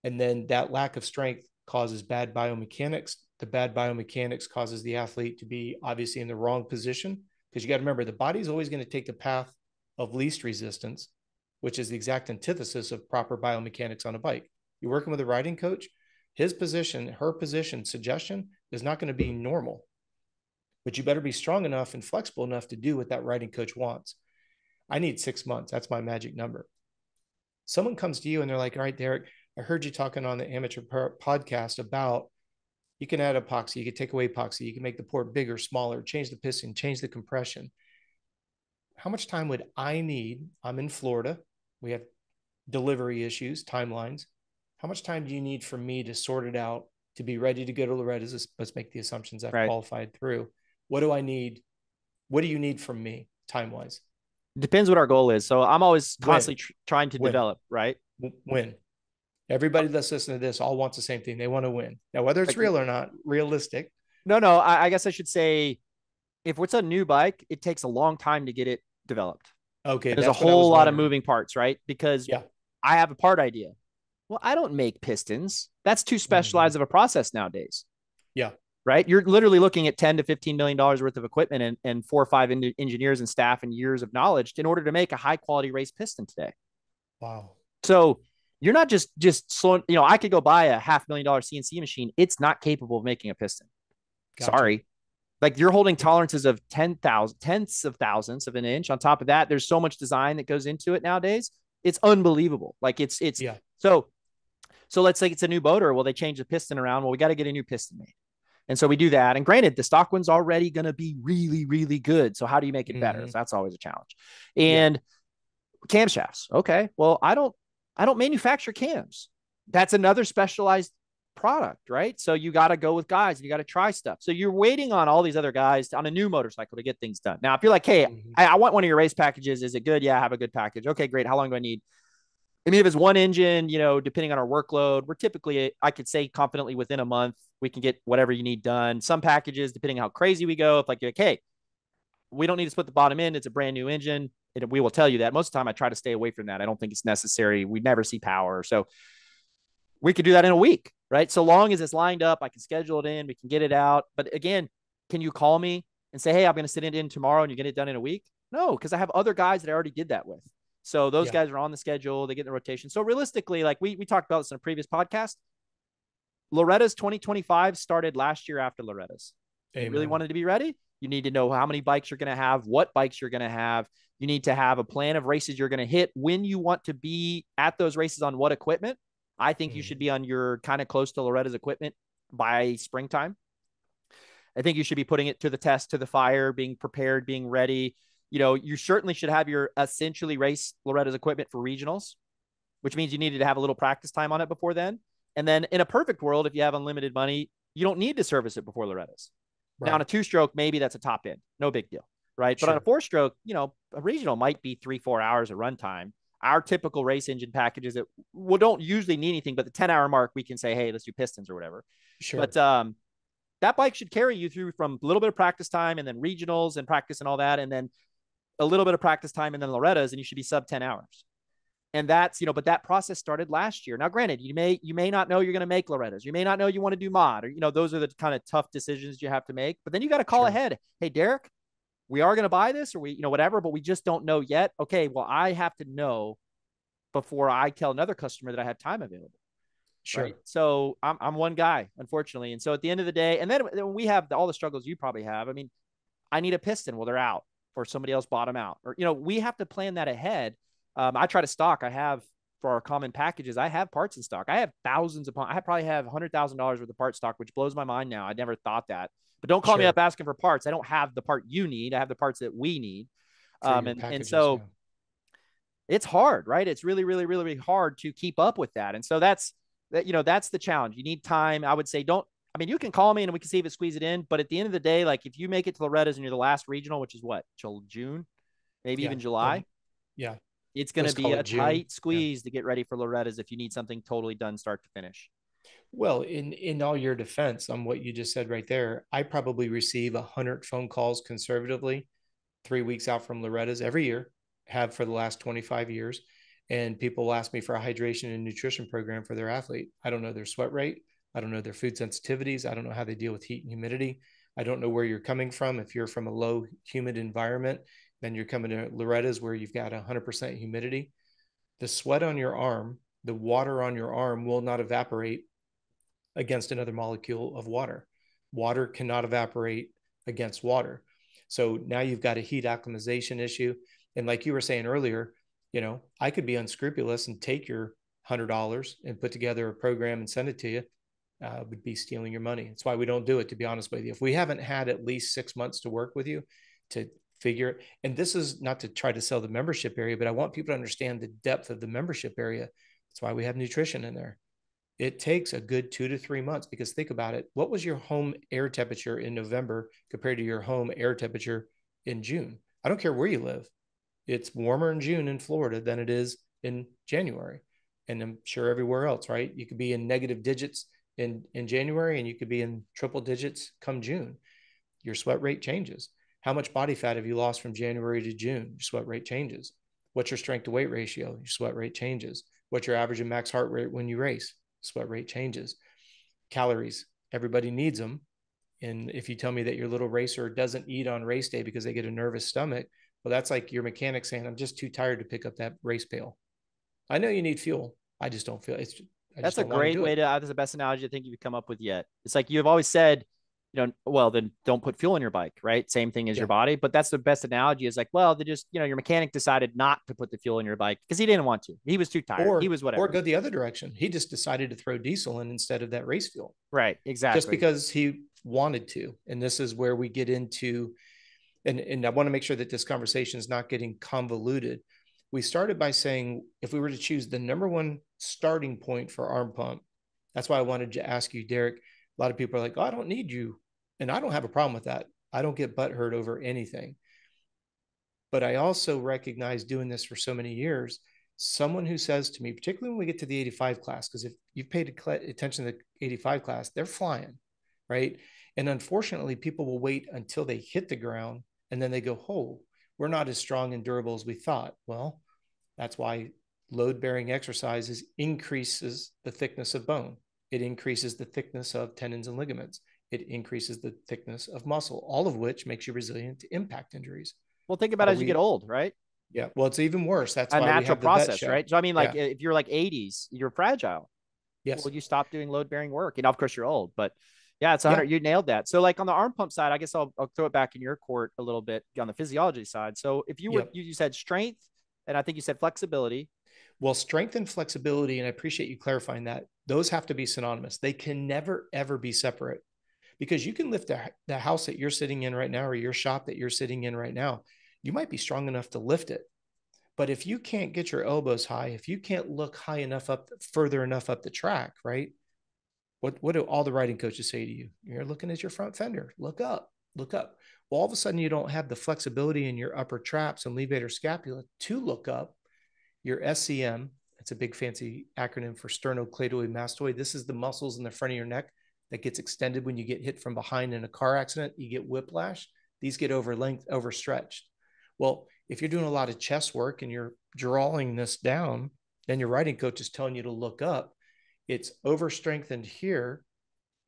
And then that lack of strength causes bad biomechanics. The bad biomechanics causes the athlete to be obviously in the wrong position, because you got to remember the body is always going to take the path of least resistance, which is the exact antithesis of proper biomechanics on a bike. You're working with a riding coach, his position, her position suggestion is not going to be normal, but you better be strong enough and flexible enough to do what that riding coach wants. I need 6 months. That's my magic number. Someone comes to you and they're like, all right, Derek, I heard you talking on the amateur podcast about you can add epoxy, you can take away epoxy, you can make the port bigger, smaller, change the piston, change the compression. How much time would I need? I'm in Florida. We have delivery issues, timelines. How much time do you need for me to sort it out to be ready to go to Loretta's? Let's make the assumptions I've qualified through. What do I need? What do you need from me time-wise? Depends what our goal is. So I'm always constantly trying to develop, right? Win. Everybody that's listening to this all wants the same thing. They want to win. Now, whether it's real or not, realistic. No, I guess I should say if it's a new bike, it takes a long time to get it developed. Okay. There's a whole lot of moving parts, right? Because I have a part idea. Well, I don't make pistons. That's too specialized of a process nowadays. Yeah. Right. You're literally looking at $10 to $15 million worth of equipment and 4 or 5 engineers and staff and years of knowledge in order to make a high quality race piston today. Wow. So you're not just slowing, I could go buy a $500,000 CNC machine. It's not capable of making a piston. Gotcha. Sorry. Like you're holding tolerances of 10,000 tenths of thousandths of an inch. On top of that, there's so much design that goes into it nowadays. It's unbelievable. Like it's So let's say it's a new motor. Well, they change the piston around. Well, we got to get a new piston made. And so we do that. And granted, the stock one's already going to be really, really good. So how do you make it better? So that's always a challenge. And camshafts. Okay. Well, I don't manufacture cams. That's another specialized product, right? So you got to go with guys and you got to try stuff. So you're waiting on all these other guys on a new motorcycle to get things done. Now, if you're like, hey, I want one of your race packages. Is it good? Yeah, I have a good package. Okay, great. How long do I need? I mean, if it's one engine, depending on our workload, we're typically, I could say confidently within a month, we can get whatever you need done. Some packages, depending on how crazy we go, if like, hey, we don't need to split the bottom end. It's a brand new engine. We will tell you that. Most of the time I try to stay away from that. I don't think it's necessary. We never see power. So we could do that in a week, right? So long as it's lined up, I can schedule it in, we can get it out. But again, can you call me and say, hey, I'm going to sit it in tomorrow and you get it done in a week? No, because I have other guys that I already did that with. So those guys are on the schedule. They get in the rotation. So realistically, like we talked about this in a previous podcast, Loretta's 2025 started last year after Loretta's. You really wanted to be ready. You need to know how many bikes you're going to have, what bikes you're going to have. You need to have a plan of races you're going to hit, when you want to be at those races on what equipment. I think you should be on your kind of close to Loretta's equipment by springtime. I think you should be putting it to the test, to the fire, being prepared, being ready. You certainly should have your essentially race Loretta's equipment for regionals, which means you needed to have a little practice time on it before then. And then in a perfect world, if you have unlimited money, you don't need to service it before Loretta's. Right. Now on a 2-stroke, maybe that's a top end. No big deal. Right. Sure. But on a 4-stroke, a regional might be 3-4 hours of runtime. Our typical race engine packages that don't usually need anything, but the 10-hour mark, we can say, hey, let's do pistons or whatever. Sure. But that bike should carry you through from a little bit of practice time and then regionals and practice and all that. And then a little bit of practice time and then Loretta's, and you should be sub 10 hours. And that's, but that process started last year. Now, granted, you may not know you're going to make Loretta's. You may not know you want to do mod, or, those are the kind of tough decisions you have to make. But then you got to call ahead. Hey, Derek, we are going to buy this, or whatever, but we just don't know yet. Okay, well, I have to know before I tell another customer that I have time available. Sure. Right? So I'm one guy, unfortunately. And so at the end of the day, and then we have all the struggles you probably have. I mean, I need a piston. Well, they're out, or somebody else bought them out, or, we have to plan that ahead. I try to stock. I have, for our common packages, I have parts in stock. I have thousands upon, I probably have $100,000 worth of part stock, which blows my mind now. I never thought that, but don't call me up asking for parts. I don't have the part you need. I have the parts that we need. And so it's hard, right? It's really, really, really, really hard to keep up with that. And so that's the challenge. You need time. I would say, you can call me and we can see if it squeeze it in, but at the end of the day, like if you make it to Loretta's and you're the last regional, which is what, till June, maybe even July. Yeah. It's going to Let's be call a it June. tight Yeah. squeeze to get ready for Loretta's if you need something totally done start to finish. Well, in all your defense on what you just said right there, I probably receive 100 phone calls conservatively 3 weeks out from Loretta's every year, have for the last 25 years. And people will ask me for a hydration and nutrition program for their athlete. I don't know their sweat rate. I don't know their food sensitivities. I don't know how they deal with heat and humidity. I don't know where you're coming from. If you're from a low humid environment, then you're coming to Loretta's where you've got 100% humidity. The sweat on your arm, the water on your arm will not evaporate against another molecule of water. Water cannot evaporate against water. So now you've got a heat acclimatization issue. And like you were saying earlier, I could be unscrupulous and take your $100 and put together a program and send it to you. Would be stealing your money. That's why we don't do it, to be honest with you. If we haven't had at least 6 months to work with you to figure it, and this is not to try to sell the membership area, but I want people to understand the depth of the membership area. That's why we have nutrition in there. It takes a good 2 to 3 months, because think about it. What was your home air temperature in November compared to your home air temperature in June? I don't care where you live. It's warmer in June in Florida than it is in January. And I'm sure everywhere else, right? You could be in negative digits in January, and you could be in triple digits come June. Your sweat rate changes. How much body fat have you lost from January to June? Your sweat rate changes. What's your strength to weight ratio? Your sweat rate changes. What's your average and max heart rate when you race? Sweat rate changes. Calories, everybody needs them. And if you tell me that your little racer doesn't eat on race day because they get a nervous stomach, well, that's like your mechanic saying, I'm just too tired to pick up that race pail. I know you need fuel. I just don't feel it's, I just That's a don't want to great do way it. to, that's the best analogy I think you've come up with yet. It's like you've always said, well, then don't put fuel in your bike, right? Same thing as your Yeah. body. But that's the best analogy is like, well, they just, your mechanic decided not to put the fuel in your bike because he didn't want to. He was too tired. He Or, was or whatever. go the other direction. He just decided to throw diesel in instead of that race fuel Right. just Exactly. because he wanted to. And this is where we get into, and I want to make sure that this conversation is not getting convoluted. We started by saying if we were to choose the number one starting point for arm pump, that's why I wanted to ask you, Derek. A lot of people are like, oh, I don't need you. And I don't have a problem with that. I don't get butthurt over anything. But I also recognize doing this for so many years, someone who says to me, particularly when we get to the 85 class, because if you've paid attention to the 85 class, they're flying, right? And unfortunately, people will wait until they hit the ground and then they go, oh, we're not as strong and durable as we thought. Well, that's why load bearing exercises increases the thickness of bone. It increases the thickness of tendons and ligaments. It increases the thickness of muscle, all of which makes you resilient to impact injuries. Well, think about it Are as you get we? old, right? Yeah. Well, it's even worse. That's A why we natural have the vet process, show. right? So, I mean, like Yeah. if you're like 80s, you're fragile. Yes. Well, you stop doing load bearing work. Of course, you're old, but yeah, it's Yeah. 100. You nailed that. So, like on the arm pump side, I guess I'll throw it back in your court a little bit on the physiology side. So, if you were, Yep. you said strength, and I think you said flexibility. Well, strength and flexibility, and I appreciate you clarifying that, those have to be synonymous. They can never, ever be separate, because you can lift the house that you're sitting in right now or your shop that you're sitting in right now. You might be strong enough to lift it. But if you can't get your elbows high, if you can't look high enough up, further enough up the track, right? What do all the riding coaches say to you? You're looking at your front fender. Look up, look up. Well, all of a sudden, you don't have the flexibility in your upper traps and levator scapula to look up. Your SCM, it's a big fancy acronym for sternocleidomastoid. This is the muscles in the front of your neck that gets extended when you get hit from behind in a car accident. You get whiplash. These get overstretched. Well, if you're doing a lot of chest work and you're drawing this down, then your riding coach is telling you to look up. It's overstrengthened here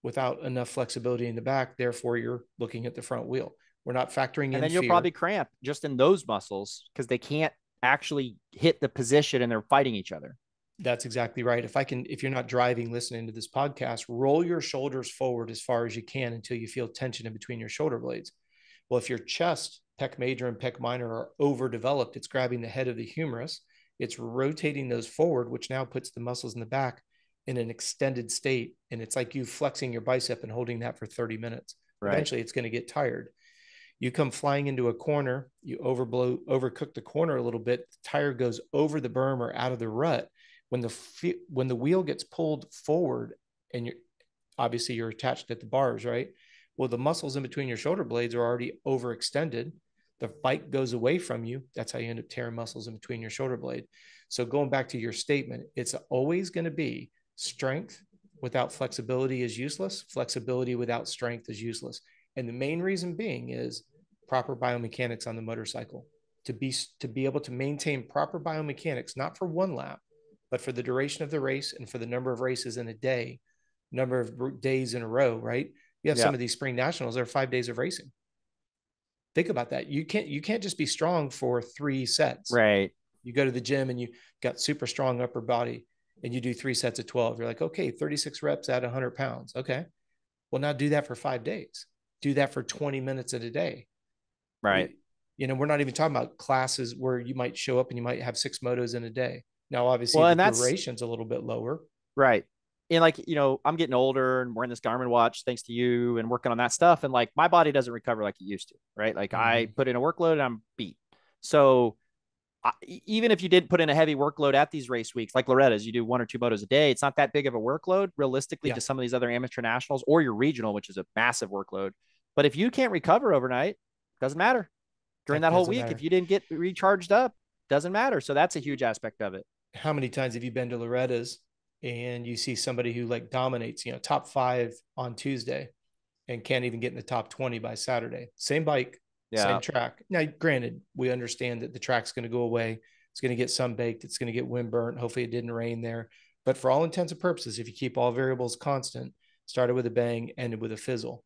without enough flexibility in the back. Therefore, you're looking at the front wheel. We're not factoring And in then you'll fear. probably cramp just in those muscles because they can't actually hit the position and they're fighting each other. That's exactly right. If you're not driving, listening to this podcast, roll your shoulders forward as far as you can until you feel tension in between your shoulder blades. Well, if your chest, pec major and pec minor, are overdeveloped, it's grabbing the head of the humerus, it's rotating those forward, which now puts the muscles in the back in an extended state. And it's like you flexing your bicep and holding that for 30 minutes. Right. Eventually, it's going to get tired. You come flying into a corner, you overcook the corner a little bit, the tire goes over the berm or out of the rut. When the wheel gets pulled forward, and obviously you're attached at the bars, right? Well, the muscles in between your shoulder blades are already overextended. The bike goes away from you. That's how you end up tearing muscles in between your shoulder blade. So going back to your statement, it's always going to be strength without flexibility is useless. Flexibility without strength is useless. And the main reason being is proper biomechanics on the motorcycle. To be able to maintain proper biomechanics, not for one lap, but for the duration of the race and for the number of races in a day, number of days in a row, right? You have Yeah. some of these spring nationals, there are 5 days of racing. Think about that. You can't just be strong for 3 sets. Right. You go to the gym and you got super strong upper body and you do 3 sets of 12. You're like, okay, 36 reps at 100 pounds. Okay. Well, now do that for 5 days. Do that for 20 minutes a day. Right. We're not even talking about classes where you might show up and you might have 6 motos in a day. Now, obviously, Well, the and that's duration's a little bit lower. right. And like, I'm getting older and wearing this Garmin watch thanks to you and working on that stuff. And like my body doesn't recover like it used to, right? Like I Mm-hmm. put in a workload and I'm beat. So even if you didn't put in a heavy workload at these race weeks, like Loretta's, you do 1 or 2 motos a day. It's not that big of a workload realistically Yeah, to some of these other amateur nationals or your regional, which is a massive workload. But if you can't recover overnight, doesn't matter. During that that whole doesn't week, if matter. you didn't get recharged up, doesn't matter. So that's a huge aspect of it. How many times have you been to Loretta's and you see somebody who like dominates, top 5 on Tuesday and can't even get in the top 20 by Saturday? Same bike, Yeah. same track. Now, granted, we understand that the track's going to go away. It's going to get sun baked. It's going to get wind burnt. Hopefully, it didn't rain there. But for all intents and purposes, if you keep all variables constant, started with a bang, ended with a fizzle.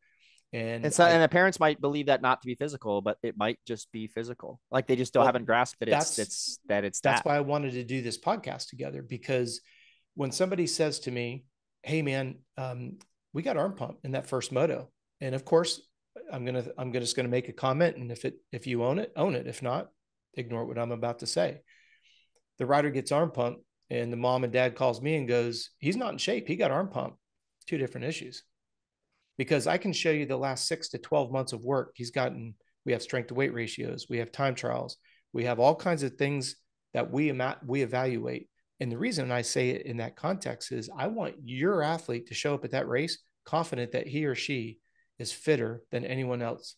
And And so, and the parents might believe that not to be physical, but it might just be physical. Like they just still well, haven't grasped that that's it's that's that. why I wanted to do this podcast together, because when somebody says to me, "Hey, man, we got arm pump in that first moto," and of course, I'm just gonna make a comment, and if you own it, own it. If not, ignore what I'm about to say. The rider gets arm pump, and the mom and dad calls me and goes, "He's not in shape. He got arm pump." Two different issues, because I can show you the last 6 to 12 months of work he's gotten. We have strength to weight ratios, we have time trials, we have all kinds of things that we evaluate. And the reason I say it in that context is I want your athlete to show up at that race confident that he or she is fitter than anyone else.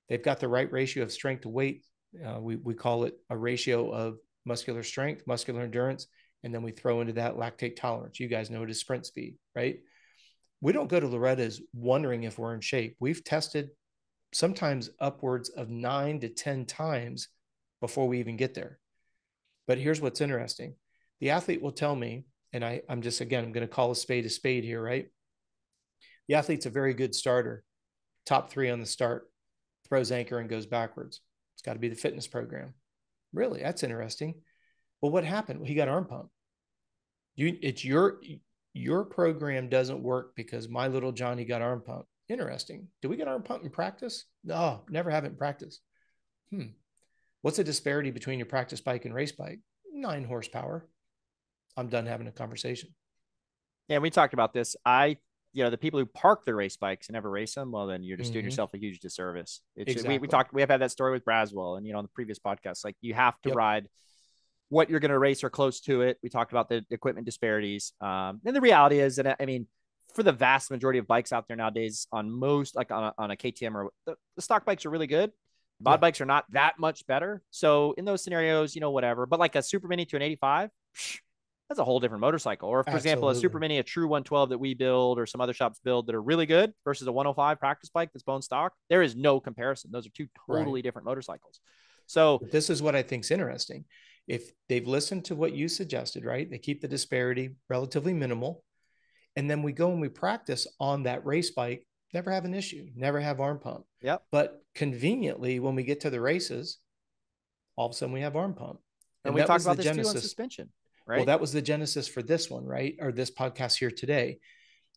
They've got the right ratio of strength to weight. We call it a ratio of muscular strength, muscular endurance, and then we throw into that lactate tolerance. You guys know it as sprint speed, right? We don't go to Loretta's wondering if we're in shape. We've tested sometimes upwards of 9 to 10 times before we even get there. But here's what's interesting. The athlete will tell me, and I'm just, again, I'm going to call a spade here, right? The athlete's a very good starter, top 3 on the start, throws anchor and goes backwards. It's got to be the fitness program. Really? That's interesting. Well, what happened? Well, he got arm pump. It's your program doesn't work because my little Johnny got arm pump. Interesting. Do we get arm pump in practice? No, never have it in practice. What's the disparity between your practice bike and race bike? 9 horsepower. I'm done having a conversation. Yeah, we talked about this. The people who park their race bikes and never race them, well, then you're just doing yourself a huge disservice. Exactly. We have had that story with Braswell and, on the previous podcast, like you have to Yep. ride what you're going to race or close to it. We talked about the equipment disparities. And the reality is that, I mean, for the vast majority of bikes out there nowadays on most, like on a KTM or the stock bikes are really good. Mod bikes are not that much better. So in those scenarios, whatever, but like a super mini to an 85, that's a whole different motorcycle. Or if, for example, a super mini, a true 112 that we build or some other shops build that are really good versus a 105 practice bike that's bone stock, there is no comparison. Those are two totally different motorcycles. So this is what I think is interesting. If they've listened to what you suggested, right? They keep the disparity relatively minimal. And then we go and we practice on that race bike, never have an issue, never have arm pump. Yep. But conveniently, when we get to the races, all of a sudden we have arm pump. And we talked about this too on suspension, right? Well, that was the genesis for this one, right? Or this podcast here today.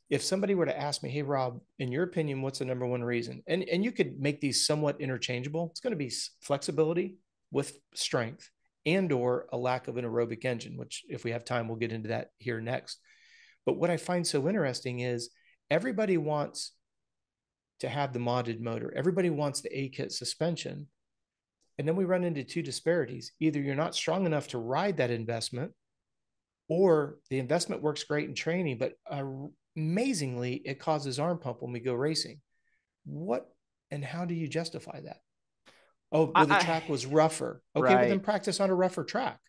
If somebody were to ask me, "Hey, Rob, in your opinion, what's the number one reason?" And you could make these somewhat interchangeable. It's going to be flexibility with strength and or a lack of an aerobic engine, which if we have time, we'll get into that here next. But what I find so interesting is everybody wants to have the modded motor. Everybody wants the A-kit suspension. And then we run into 2 disparities. Either you're not strong enough to ride that investment, or the investment works great in training, but amazingly, it causes arm pump when we go racing. What and how do you justify that? Oh, well, the I track was rougher. Okay, well, then right. practice on a rougher track.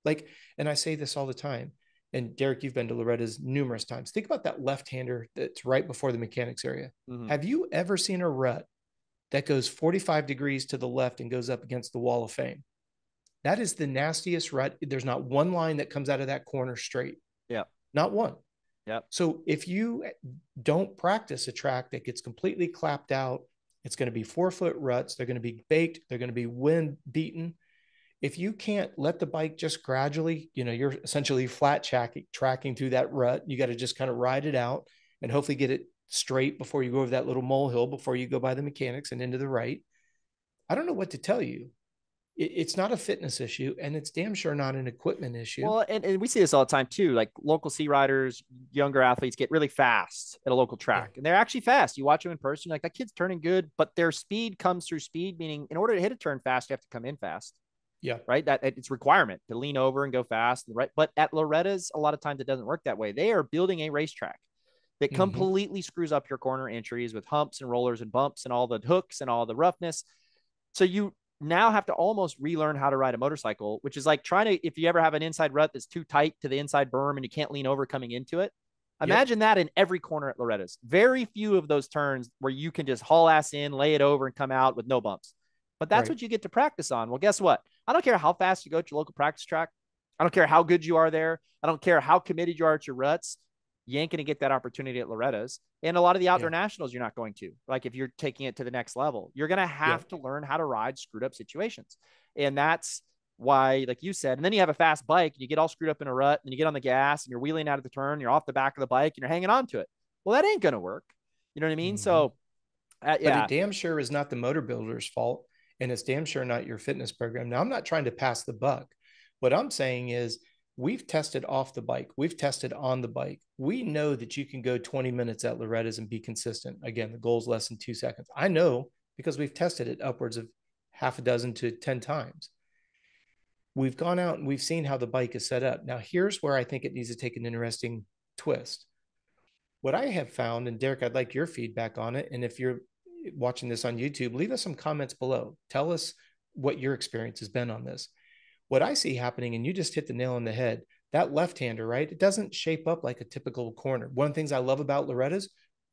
Like, and I say this all the time. And Derek, you've been to Loretta's numerous times. Think about that left-hander that's right before the mechanics area. Mm-hmm. Have you ever seen a rut that goes 45 degrees to the left and goes up against the wall of fame? That is the nastiest rut. There's not one line that comes out of that corner straight. Yep. Not one. Yep. So if you don't practice a track that gets completely clapped out, it's going to be 4-foot ruts. They're going to be baked. They're going to be wind beaten. If you can't let the bike just gradually, you're essentially flat tracking through that rut. You got to just kind of ride it out and hopefully get it straight before you go over that little molehill, before you go by the mechanics and into the right. I don't know what to tell you. It's not a fitness issue, and it's damn sure not an equipment issue. Well, and we see this all the time too. Like local C riders, younger athletes get really fast at a local Yeah. track, and they're actually fast. You watch them in person, like that kid's turning good, but their speed comes through speed. Meaning, in order to hit a turn fast, you have to come in fast. Yeah. Right? That it's requirement to lean over and go fast. Right. But at Loretta's, a lot of times it doesn't work that way. They are building a racetrack that Mm-hmm. completely screws up your corner entries with humps and rollers and bumps and all the hooks and all the roughness. So you now have to almost relearn how to ride a motorcycle, which is like trying to, if you ever have an inside rut that's too tight to the inside berm and you can't lean over coming into it, Yep. imagine that in every corner at Loretta's. Very few of those turns where you can just haul ass in, lay it over, and come out with no bumps. But that's Right. what you get to practice on. Well, guess what? I don't care how fast you go to your local practice track. I don't care how good you are there. I don't care how committed you are at your ruts. You ain't going to get that opportunity at Loretta's. And a lot of the outdoor Yeah. nationals, you're not going to. Like if you're taking it to the next level, you're going to have Yep. to learn how to ride screwed up situations. And that's why, like you said, and then you have a fast bike and you get all screwed up in a rut and you get on the gas and you're wheeling out of the turn, you're off the back of the bike and you're hanging on to it. Well, that ain't going to work. You know what I mean? Mm-hmm. So, But yeah. it damn sure is not the motor builder's fault. And it's damn sure not your fitness program. Now, I'm not trying to pass the buck. What I'm saying is, we've tested off the bike, we've tested on the bike. We know that you can go 20 minutes at Loretta's and be consistent. Again, the goal is less than 2 seconds. I know because we've tested it upwards of half a dozen to 10 times. We've gone out and we've seen how the bike is set up. Now, here's where I think it needs to take an interesting twist. What I have found, and Derek, I'd like your feedback on it. And if you're watching this on YouTube, leave us some comments below. Tell us what your experience has been on this. What I see happening, and you just hit the nail on the head, that left-hander, right? It doesn't shape up like a typical corner. One of the things I love about Loretta's,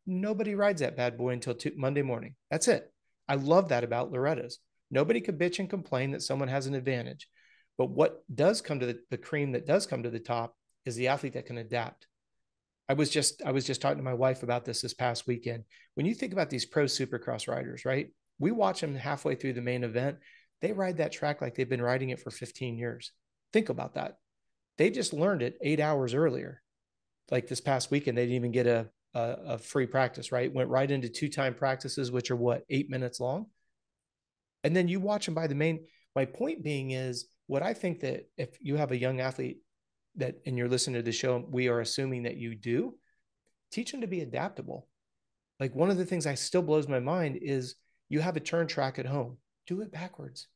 nobody rides that bad boy until Monday morning. That's it. I love that about Loretta's. Nobody could bitch and complain that someone has an advantage. But what does come to the cream that does come to the top is the athlete that can adapt. I was just talking to my wife about this past weekend. When you think about these pro supercross riders, right? We watch them halfway through the main event. They ride that track like they've been riding it for 15 years. Think about that. They just learned it 8 hours earlier. Like this past weekend, they didn't even get a free practice, right? Went right into 2-time practices, which are what, 8 minutes long? And then you watch them by the main. My point being is, what I think that if you have a young athlete that, and you're listening to the show, we are assuming that you do, teach them to be adaptable. Like one of the things I still blows my mind is, you have a turn track at home, do it backwards.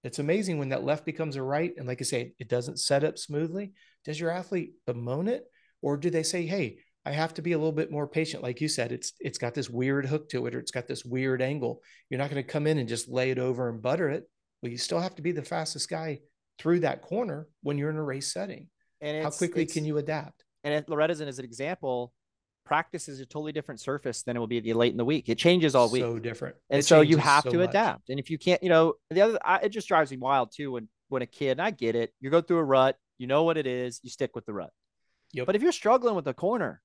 It's amazing when that left becomes a right. And like I say, it doesn't set up smoothly. Does your athlete bemoan it? Or do they say, hey, I have to be a little bit more patient? Like you said, it's got this weird hook to it, or it's got this weird angle. You're not going to come in and just lay it over and butter it. Well, you still have to be the fastest guy through that corner when you're in a race setting. And How quickly can you adapt? and at Loretta's, as an example, practice is a totally different surface than it will be late in the week. It changes all week. So different. And It so you changes have so to much. adapt. And if you can't, it just drives me wild too when a kid, and I get it, you go through a rut, you know what it is, you stick with the rut. Yep. But if you're struggling with a corner,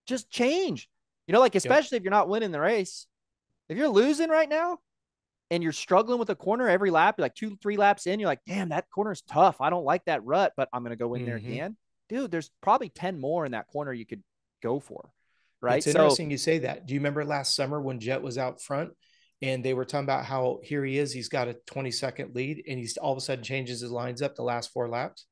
just change. Like Yep. especially if you're not winning the race, if you're losing right now and you're struggling with a corner every lap, you're like 2-3 laps in, you're like, damn, that corner's tough. I don't like that rut, but I'm gonna go in there Mm-hmm. again. Dude, there's probably 10 more in that corner you could go for. Right. It's So interesting you say that. Do you remember last summer when Jet was out front and they were talking about how here he is, he's got a 20-second lead, and he's all of a sudden changes his lines up the last 4 laps?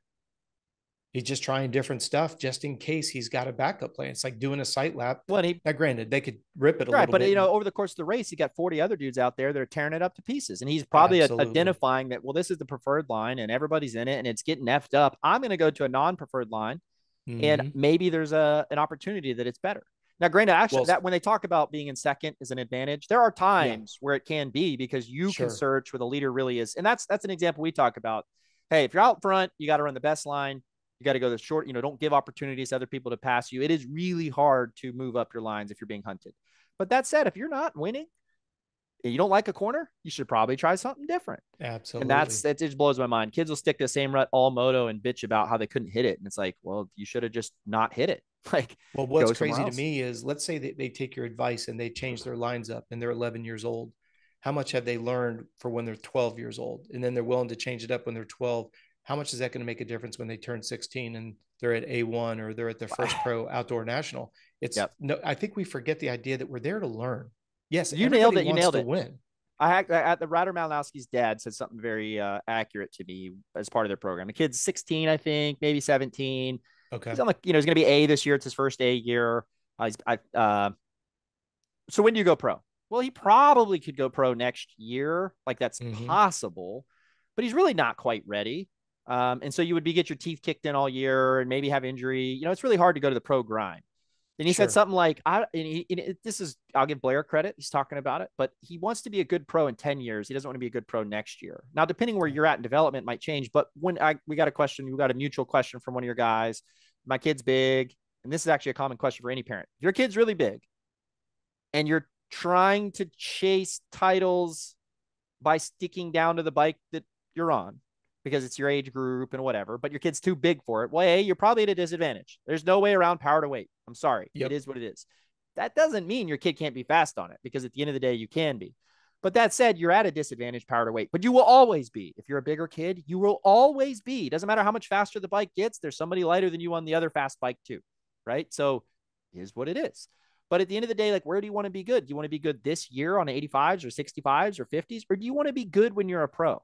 He's just trying different stuff just in case he's got a backup plan. It's like doing a sight lap. when he Now, granted, they could rip it a right, little but bit. over the course of the race, he got 40 other dudes out there that are tearing it up to pieces, and he's probably Absolutely. identifying that. Well, this is the preferred line, and everybody's in it, and it's getting effed up. I'm going to go to a non-preferred line, and Mm-hmm. maybe there's an opportunity that it's better. Now, granted, actually, Well, that when they talk about being in second is an advantage, there are yeah, times where it can be because you can sure. search where the leader really is, and that's an example we talk about. Hey, if you're out front, you got to run the best line. You got to go the short. Don't give opportunities to other people to pass you. It is really hard to move up your lines if you're being hunted. But that said, if you're not winning and you don't like a corner, you should probably try something different. And Absolutely. it just blows my mind. Kids will stick to the same rut all moto and bitch about how they couldn't hit it. And it's like, well, you should have just not hit it. Like, Well, what's go somewhere crazy to else. me is let's say that they take your advice and they change their lines up and they're 11 years old. How much have they learned for when they're 12 years old? And then they're willing to change it up when they're 12. How much is that going to make a difference when they turn 16 and they're at A1 or they're at their first pro outdoor national? It's Yep. no, I think we forget the idea that we're there to learn. Yes, You nailed everybody it. You wants nailed to it. win. At the Ryder Malinowski's dad said something very accurate to me as part of their program. The kid's 16, I think, maybe 17. Okay. He's on he's going to be A this year. It's his first A year. So when do you go pro? Well, he probably could go pro next year. Like that's Mm-hmm. possible, but he's really not quite ready. And so you would get your teeth kicked in all year and maybe have injury. It's really hard to go to the pro grind. And he said Sure. something like, this is, I'll give Blair credit. He's talking about it, but he wants to be a good pro in 10 years. He doesn't want to be a good pro next year. Now, depending where you're at in development might change, but we got a mutual question from one of your guys. My kid's big. And this is actually a common question for any parent. If your kid's really big and you're trying to chase titles by sticking down to the bike that you're on because it's your age group and whatever, but your kid's too big for it. Well, you're probably at a disadvantage. There's no way around power to weight. I'm sorry. It Yep. is what it is. That doesn't mean your kid can't be fast on it because at the end of the day, you can be. But that said, you're at a disadvantage power to weight, but you will always be. If you're a bigger kid, you will always be. Doesn't matter how much faster the bike gets, there's somebody lighter than you on the other fast bike too. Right. So it is what it is. But at the end of the day, like, where do you want to be good? Do you want to be good this year on 85s or 65s or 50s? Or do you want to be good when you're a pro?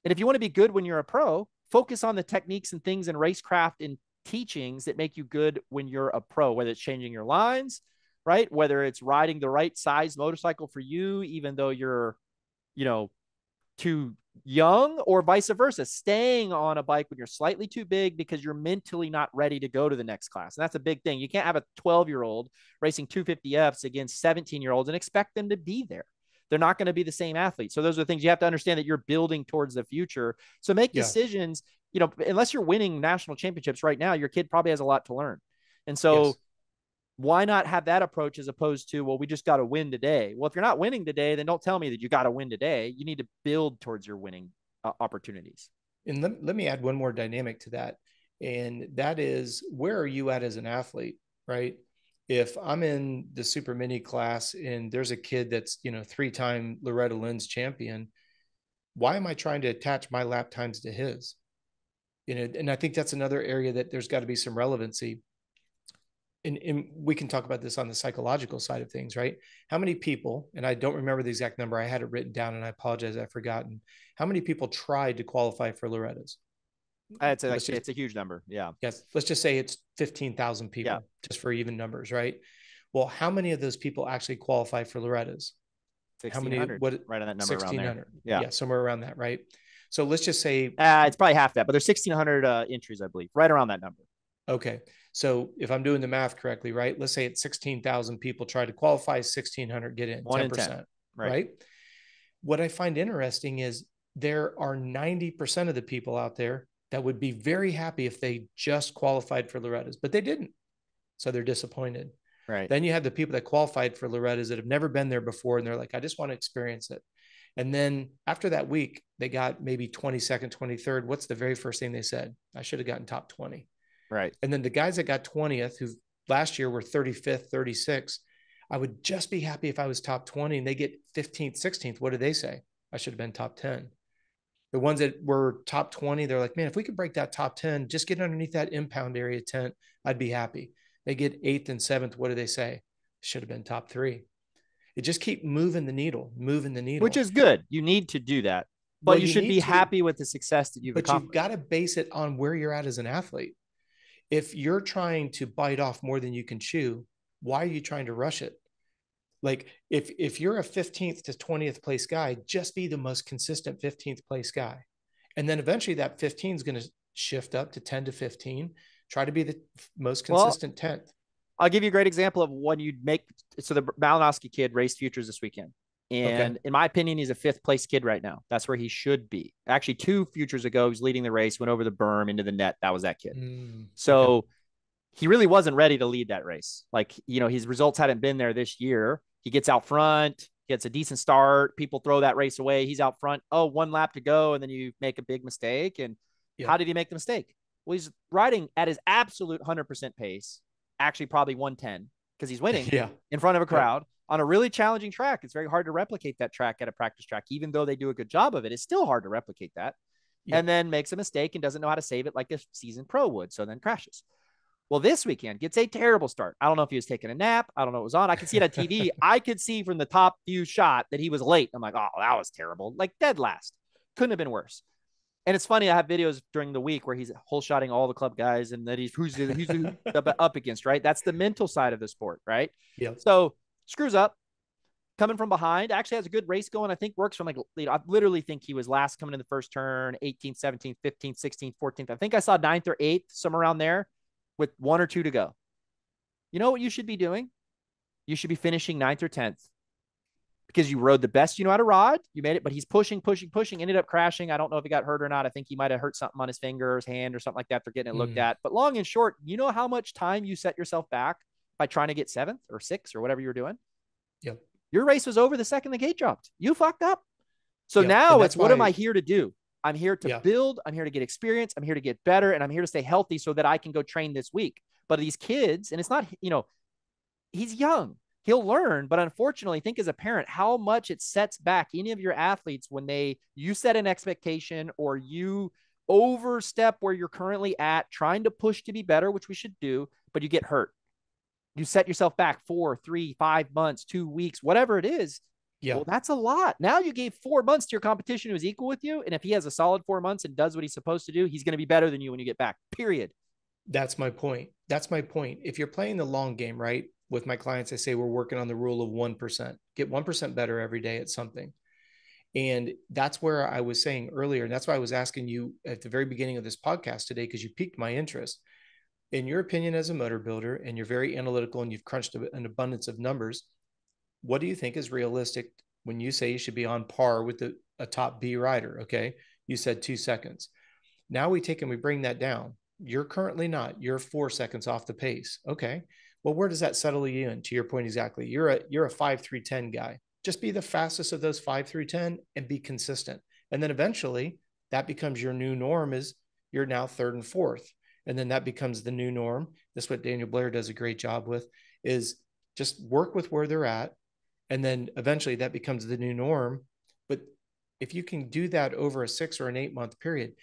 And if you want to be good when you're a pro, focus on the techniques and things in racecraft and teachings that make you good when you're a pro, whether it's changing your lines, right? Whether it's riding the right size motorcycle for you, even though you're, you know, too young, or vice versa, staying on a bike when you're slightly too big because you're mentally not ready to go to the next class. And that's a big thing. You can't have a 12-year-old racing 250Fs against 17-year-olds and expect them to be there. They're not going to be the same athlete. So those are the things you have to understand, that you're building towards the future. So make Yeah. decisions, unless you're winning national championships right now, your kid probably has a lot to learn. And Yes. so why not have that approach as opposed to, well, we just got to win today? Well, if you're not winning today, then don't tell me that you got to win today. You need to build towards your winning opportunities. And let me add one more dynamic to that. And that is, where are you at as an athlete, right? If I'm in the super mini class and there's a kid that's, 3-time Loretta Lynn's champion, why am I trying to attach my lap times to his? And I think that's another area that there's got to be some relevancy. And we can talk about this on the psychological side of things, right? How many people, and I don't remember the exact number, I had it written down and I apologize, I've forgotten. How many people tried to qualify for Loretta's? It's a huge number. Yeah. Yes, let's just say it's 15,000 Yeah. people, just for even numbers, right? Well, how many of those people actually qualify for Loretta's? How many? 1,600, What? right on that number around there. 1,600. Yeah. Yeah, somewhere around that, right? So let's just say, It's probably half that, but there's 1,600 entries, I believe, right around that number. okay. So if I'm doing the math correctly, right? Let's say it's 16,000 people try to qualify, 1,600 get in, 1 in 10. 10%, Right. right? What I find interesting is there are 90% of the people out there that would be very happy if they just qualified for Loretta's, but they didn't. So they're disappointed. Right. Then you have the people that qualified for Loretta's that have never been there before, and they're like, I just want to experience it. And then after that week, they got maybe 22nd, 23rd. What's the very first thing they said? I should have gotten top 20. Right. And then the guys that got 20th, who last year were 35th, 36th, I would just be happy if I was top 20 and they get 15th, 16th. What did they say? I should have been top 10. The ones that were top 20, they're like, man, if we could break that top 10, just get underneath that impound area tent, I'd be happy. They get 8th and 7th. What do they say? Should have been top 3. It just keep moving the needle, moving the Which needle. is good. You need to do that, Well, but you you should be need to, happy with the success that you've but you've got accomplished. to base it on where you're at as an athlete. If you're trying to bite off more than you can chew, why are you trying to rush it? Like if you're a 15th to 20th place guy, just be the most consistent 15th place guy. And then eventually that 15 is going to shift up to 10 to 15. Try to be the most Well, consistent 10th. I'll give you a great example of when you make. So the Malinowski kid raced futures this weekend. Okay. And in my opinion, he's a fifth place kid right now. That's where he should be. Actually, 2 futures ago, he was leading the race, went over the berm into the net. That was that kid. Okay. So he really wasn't ready to lead that race. Like, his results hadn't been there this year. He gets out front, gets a decent start. People throw that race away. He's out front. Oh, 1 lap to go. And then you make a big mistake. And how Yep. did he make the mistake? Well, he's riding at his absolute 100% pace, actually probably 110, because he's winning Yeah. in front of a Yep. crowd on a really challenging track. It's very hard to replicate that track at a practice track. Even though they do a good job of it, it's still hard to replicate that. And Yep. then makes a mistake and doesn't know how to save it like a seasoned pro would. So then crashes. Well, this weekend gets a terrible start. I don't know if he was taking a nap. I don't know what was on. I could see it on TV. I could see from the top view shot that he was late. I'm like, oh, that was terrible. Like dead last. Couldn't have been worse. And it's funny, I have videos during the week where he's whole shotting all the club guys and that he's who's up against, right? That's the mental side of the sport, right? Yep. So screws up, coming from behind, actually has a good race going. I think works from I literally think he was last coming in the first turn, 18th, 17th, 15th, 16th, 14th. I think I saw 9th or 8th, somewhere around there with 1 or 2 to go. You know what you should be doing? You should be finishing 9th or 10th because you rode the best you know how to ride. You made it, but he's pushing, ended up crashing. I don't know if he got hurt or not. I think he might have hurt something on his finger or his hand or something like that. They're getting it looked at. But long and short, you know how much time you set yourself back by trying to get 7th or 6th or whatever you were doing? Yep. Your race was over the second the gate dropped. You fucked up. So Yep. And now that's it's what am why, I here to do? I'm here to yeah, build. I'm here to get experience. I'm here to get better. And I'm here to stay healthy so that I can go train this week. But these kids, and it's not, he's young. He'll learn, but unfortunately, think as a parent how much it sets back any of your athletes when you set an expectation or you overstep where you're currently at, trying to push to be better, which we should do, but you get hurt. You set yourself back 4, 3, 5 months, 2 weeks, whatever it is. yeah, Well, that's a lot. Now you gave 4 months to your competition who's equal with you. And if he has a solid 4 months and does what he's supposed to do, he's going to be better than you when you get back, period. that's my point. That's my point. If you're playing the long game, right? With my clients, I say we're working on the rule of 1%. Get 1% better every day at something. And that's where I was saying earlier, and that's why I was asking you at the very beginning of this podcast today, because you piqued my interest. In your opinion as a motor builder, and you're very analytical and you've crunched an abundance of numbers, what do you think is realistic when you say you should be on par with a top B rider? Okay. You said 2 seconds. Now we take and we bring that down. You're currently not. You're 4 seconds off the pace. Okay. Well, where does that settle you in? To your point exactly. You're a 5 through 10 guy. Just be the fastest of those 5 through 10 and be consistent. And then eventually that becomes your new norm is you're now third and fourth. And then that becomes the new norm. That's what Daniel Blair does a great job with is just work with where they're at. And then eventually that becomes the new norm. But if you can do that over a 6 or an 8 month period,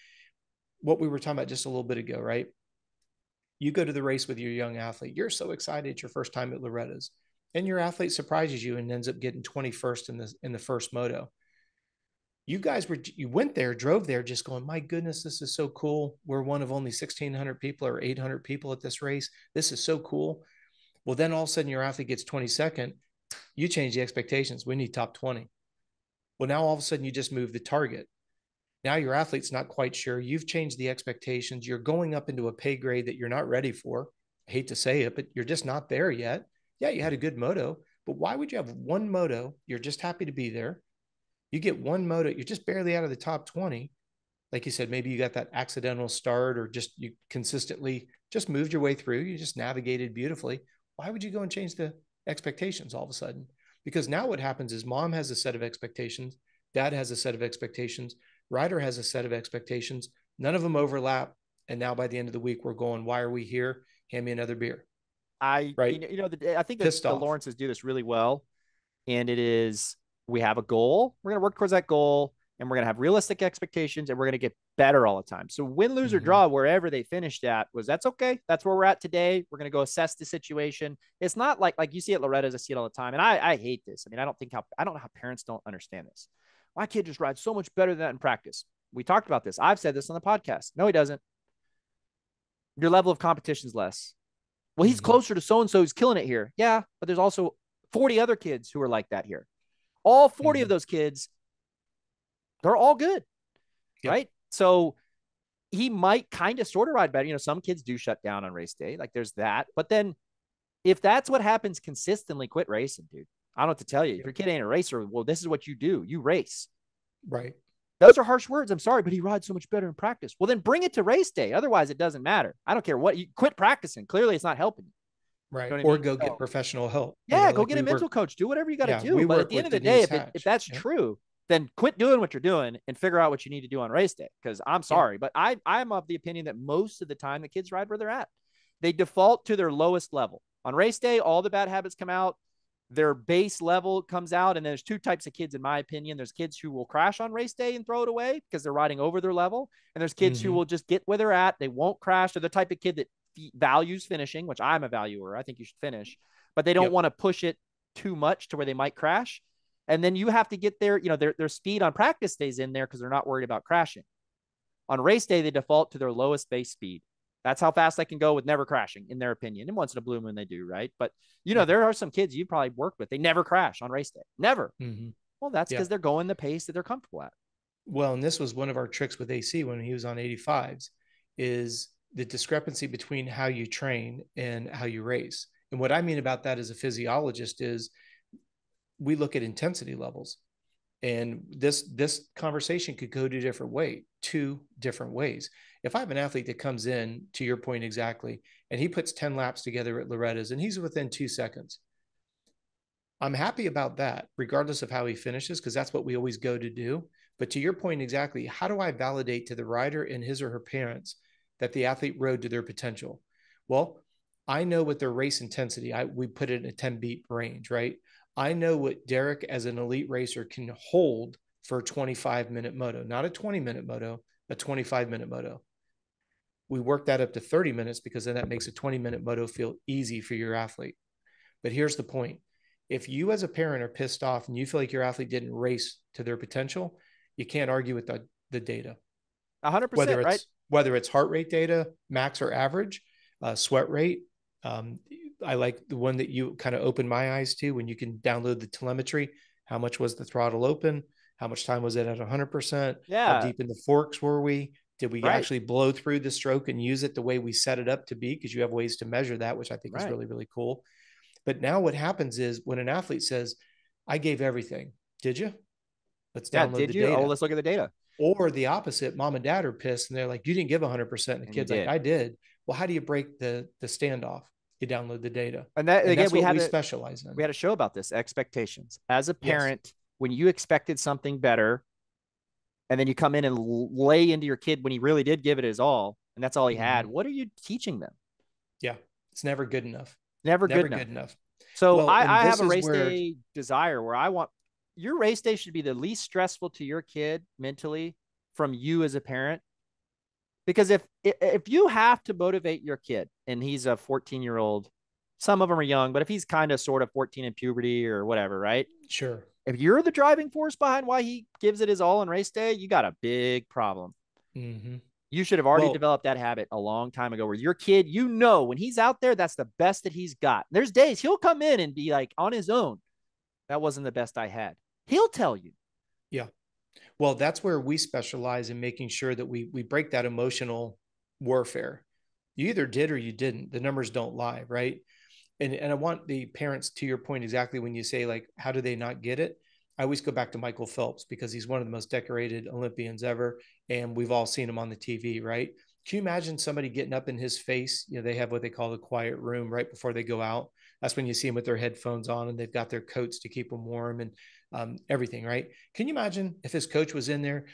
what we were talking about just a little bit ago, right? You go to the race with your young athlete. You're so excited it's your first time at Loretta's, and your athlete surprises you and ends up getting 21st in the first moto. You went there, drove there, just going, my goodness, this is so cool. We're one of only 1,600 people or 800 people at this race. This is so cool. Well, then all of a sudden your athlete gets 22nd. You change the expectations. We need top 20. Well, now all of a sudden you just move the target. Now your athlete's not quite sure. You've changed the expectations. You're going up into a pay grade that you're not ready for. I hate to say it, but you're just not there yet. Yeah, you had a good moto, but why would you have one moto? You're just happy to be there. You get one moto, you're just barely out of the top 20. Like you said, maybe you got that accidental start or just you consistently just moved your way through. You just navigated beautifully. Why would you go and change the expectations all of a sudden? Because now what happens is mom has a set of expectations, dad has a set of expectations, rider has a set of expectations. None of them overlap. And now by the end of the week, we're going, why are we here? Hand me another beer. Right. I think that Pissed the off. Lawrences do this really well. And it is, we have a goal. We're going to work towards that goal and we're going to have realistic expectations and we're going to get better all the time. So win, lose, or draw, wherever they finished at that's okay. That's where we're at today. We're going to go assess the situation. It's not like you see at Loretta's, I see it all the time. And I hate this. I mean, I don't know how parents don't understand this. My kid just rides so much better than that in practice. We talked about this. I've said this on the podcast. No, he doesn't. Your level of competition is less. Well, he's closer to so-and-so who's killing it here. Yeah, but there's also 40 other kids who are like that here. All 40 of those kids, they're all good, right? So he might kind of sort of ride better. Some kids do shut down on race day. Like there's that. But then If that's what happens consistently, quit racing, dude. I don't know what to tell you. If your kid ain't a racer, well, this is what you do. You race. Right. Those are harsh words. I'm sorry, but he rides so much better in practice. Well, then bring it to race day. Otherwise, it doesn't matter. I don't care what you quit practicing. Clearly, it's not helping you. You Right. know what I Or mean? go get So, professional help. yeah, go Like get a we mental work, coach. Do whatever you got to yeah, do. we But at work the end with of the day, Denise if Hatch. that's Yep. true, then quit doing what you're doing and figure out what you need to do on race day. Because I'm Yep. sorry, but I'm of the opinion that most of the time the kids ride where they're at. They default to their lowest level. On race day, all the bad habits come out. Their base level comes out. And there's two types of kids, in my opinion. There's kids who will crash on race day and throw it away because they're riding over their level. And there's kids who Mm-hmm. will just get where they're at. They won't crash. They're the type of kid that values finishing, which I'm a valuer. I think you should finish, but they don't Yep. want to push it too much to where they might crash. And then you have to get their speed on practice stays in there because they're not worried about crashing. On race day, they default to their lowest base speed. That's how fast I can go with never crashing, in their opinion. And once in a blue moon, they do, right? But, Yeah. there are some kids you've probably worked with. They never crash on race day. Never. Mm-hmm. Well, that's Yeah. because they're going the pace that they're comfortable at. Well, and this was one of our tricks with AC when he was on 85s is the discrepancy between how you train and how you race. And what I mean about that as a physiologist is we look at intensity levels. And this conversation could go two different ways. If I have an athlete that comes in, to your point exactly, and he puts 10 laps together at Loretta's and he's within 2 seconds, I'm happy about that, regardless of how he finishes, because that's what we always go to do. But to your point exactly, how do I validate to the rider and his or her parents that the athlete rode to their potential? Well, I know what their race intensity, we put it in a 10 beat range, right? I know what Derek as an elite racer can hold for a 25-minute moto, not a 20-minute moto, a 25-minute moto. We work that up to 30 minutes because then that makes a 20-minute moto feel easy for your athlete. But here's the point. If you as a parent are pissed off and you feel like your athlete didn't race to their potential, you can't argue with the data. 100%, right? Whether it's heart rate data, max or average, sweat rate. Um, I like the one that you kind of opened my eyes to when you can download the telemetry. How much was the throttle open? How much time was it at 100%? How Yeah, deep in the forks were we? Did we right, actually blow through the stroke and use it the way we set it up to be? Because you have ways to measure that, which I think is right. really, really cool. But now what happens is when an athlete says, I gave everything, did you? Let's Yeah, download did the you? Oh, data. let's look at the data. Or the opposite, mom and dad are pissed and they're like, you didn't give 100%. And the And you kid's like, did. I did. Well, how do you break the standoff? You download the data. And that And again, that's what we specialize in. we had a show about this expectations. As a Yes. parent, when you expected something better, and then you come in and lay into your kid when he really did give it his all, and that's all he Mm-hmm. had, what are you teaching them? Yeah. It's never good enough. Never good Never enough. good enough. So Well, and I have this a is race where, day desire where I want your race day should be the least stressful to your kid mentally from you as a parent. Because if you have to motivate your kid and he's a 14-year-old, some of them are young, but if he's kind of sort of 14 in puberty or whatever, right? sure. If you're the driving force behind why he gives it his all on race day, you got a big problem. Mm-hmm. You should have already Well, developed that habit a long time ago where your kid, when he's out there, that's the best that he's got. There's days he'll come in and be like on his own. That wasn't the best I had. He'll tell you. yeah. Well, that's where we specialize in making sure that we break that emotional warfare. You either did or you didn't. The numbers don't lie, right? And I want the parents, to your point exactly, when you say like, how do they not get it? I always go back to Michael Phelps because he's one of the most decorated Olympians ever, and we've all seen him on the TV, right? Can you imagine somebody getting up in his face? They have what they call the quiet room right before they go out. That's when you see them with their headphones on and they've got their coats to keep them warm and everything, right? Can you imagine if his coach was in there?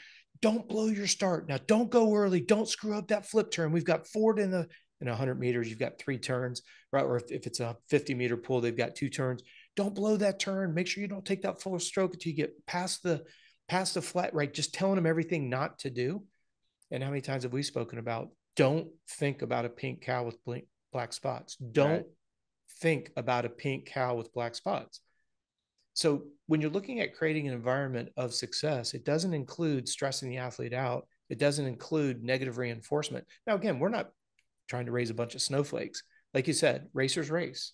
Don't blow your start. Now, don't go early. Don't screw up that flip turn. We've got forward in 100 meters, you've got 3 turns, right? Or if it's a 50-meter pool, they've got 2 turns. Don't blow that turn. Make sure you don't take that full stroke until you get past the flat, right? Just telling them everything not to do. And how many times have we spoken about don't think about a pink cow with black spots? Right. Don't think about a pink cow with black spots. So when you're looking at creating an environment of success, it doesn't include stressing the athlete out. It doesn't include negative reinforcement. Now, again, we're not trying to raise a bunch of snowflakes. Like you said, racers race.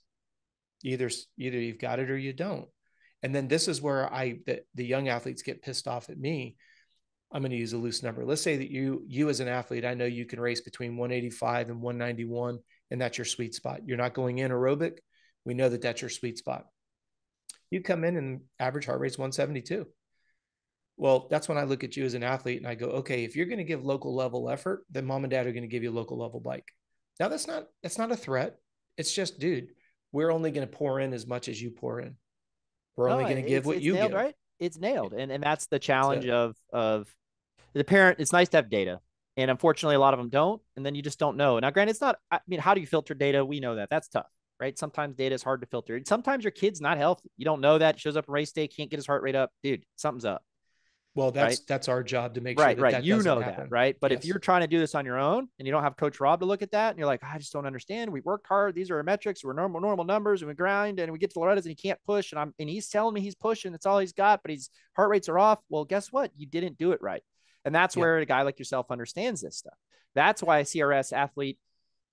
Either you've got it or you don't. And then this is where the young athletes get pissed off at me. I'm going to use a loose number. Let's say that you as an athlete, I know you can race between 185 and 191, and that's your sweet spot. You're not going anaerobic, We know that that's your sweet spot. You come in and average heart rate's 172. Well, that's when I look at you as an athlete and I go, okay, if you're going to give local level effort, then mom and dad are going to give you a local level bike. Now that's not a threat. It's just, dude, we're only going to pour in as much as you pour in. We're No, only going to give what it's you nailed, give. right? It's nailed. And that's the That's challenge it. of the parent. It's nice to have data. And unfortunately, a lot of them don't. And then you just don't know. Now, granted, it's not, I mean, how do you filter data? We know that. That's tough, right? Sometimes data is hard to filter. Sometimes your kid's not healthy. You don't know that. Shows up on race day, can't get his heart rate up. Dude, something's up, Well, right? that's our job to make sure Right, that right. that You doesn't know that, happen. right? But if Yes. you're trying to do this on your own and you don't have Coach Rob to look at that, and you're like, I just don't understand. We worked hard. These are our metrics. We're normal numbers, and we grind, and we get to Loretta's, and he can't push, and he's telling me he's pushing. That's all he's got, but his heart rates are off. Well, guess what? You didn't do it right, and that's Yep. where a guy like yourself understands this stuff. That's why a CRS athlete,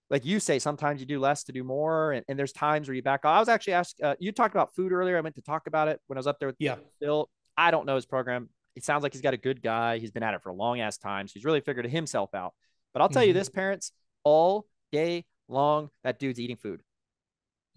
like you say, sometimes you do less to do more, and there's times where you back off. I was actually asked. You talked about food earlier. I meant to talk about it when I was up there with Yeah. Bill. I don't know his program. It sounds like he's got a good guy. He's been at it for a long ass time. So he's really figured himself out. But I'll tell you Mm-hmm. this, parents, all day long, that dude's eating food.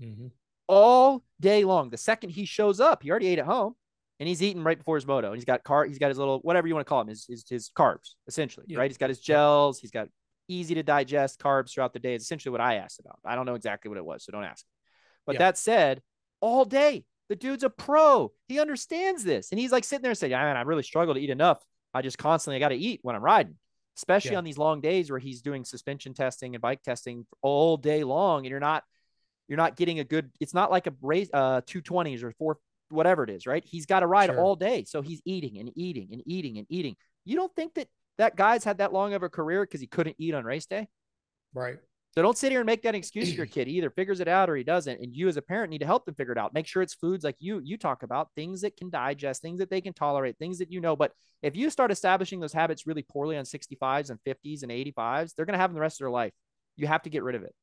Mm-hmm. All day long. The second he shows up, he already ate at home and he's eating right before his moto. And he's got his little, whatever you want to call him, his carbs, essentially, Yep. right? He's got his Yep. gels, he's got easy to digest carbs throughout the day. It's essentially what I asked about. I don't know exactly what it was, so don't ask. But Yep. that said, all day, the dude's a pro. He understands this. And he's like sitting there saying, man, I really struggle to eat enough. I just constantly got to eat when I'm riding, especially Yeah. on these long days where he's doing suspension testing and bike testing all day long. And you're not getting a good, it's not like a race, 220s or four, whatever it is, right? He's got to ride Sure. all day. So he's eating and eating and eating and eating. You don't think that guy's had that long of a career because he couldn't eat on race day? Right. So don't sit here and make that excuse for your kid. He either figures it out or he doesn't. And you as a parent need to help them figure it out. Make sure it's foods like you talk about, things that can digest, things that they can tolerate, things that you know. But if you start establishing those habits really poorly on 65s and 50s and 85s, they're going to have them the rest of their life. You have to get rid of it.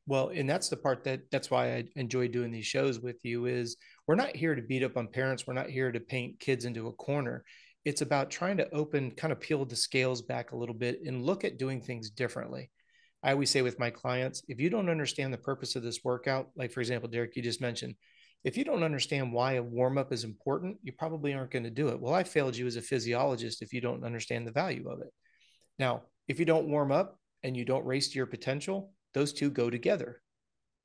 Well, and that's the part that's why I enjoy doing these shows with you is we're not here to beat up on parents. We're not here to paint kids into a corner. It's about trying to kind of peel the scales back a little bit and look at doing things differently. I always say with my clients, if you don't understand the purpose of this workout, like for example, Derek, you just mentioned, if you don't understand why a warm up is important, you probably aren't going to do it. Well, I failed you as a physiologist if you don't understand the value of it. Now, if you don't warm up and you don't race to your potential, those two go together.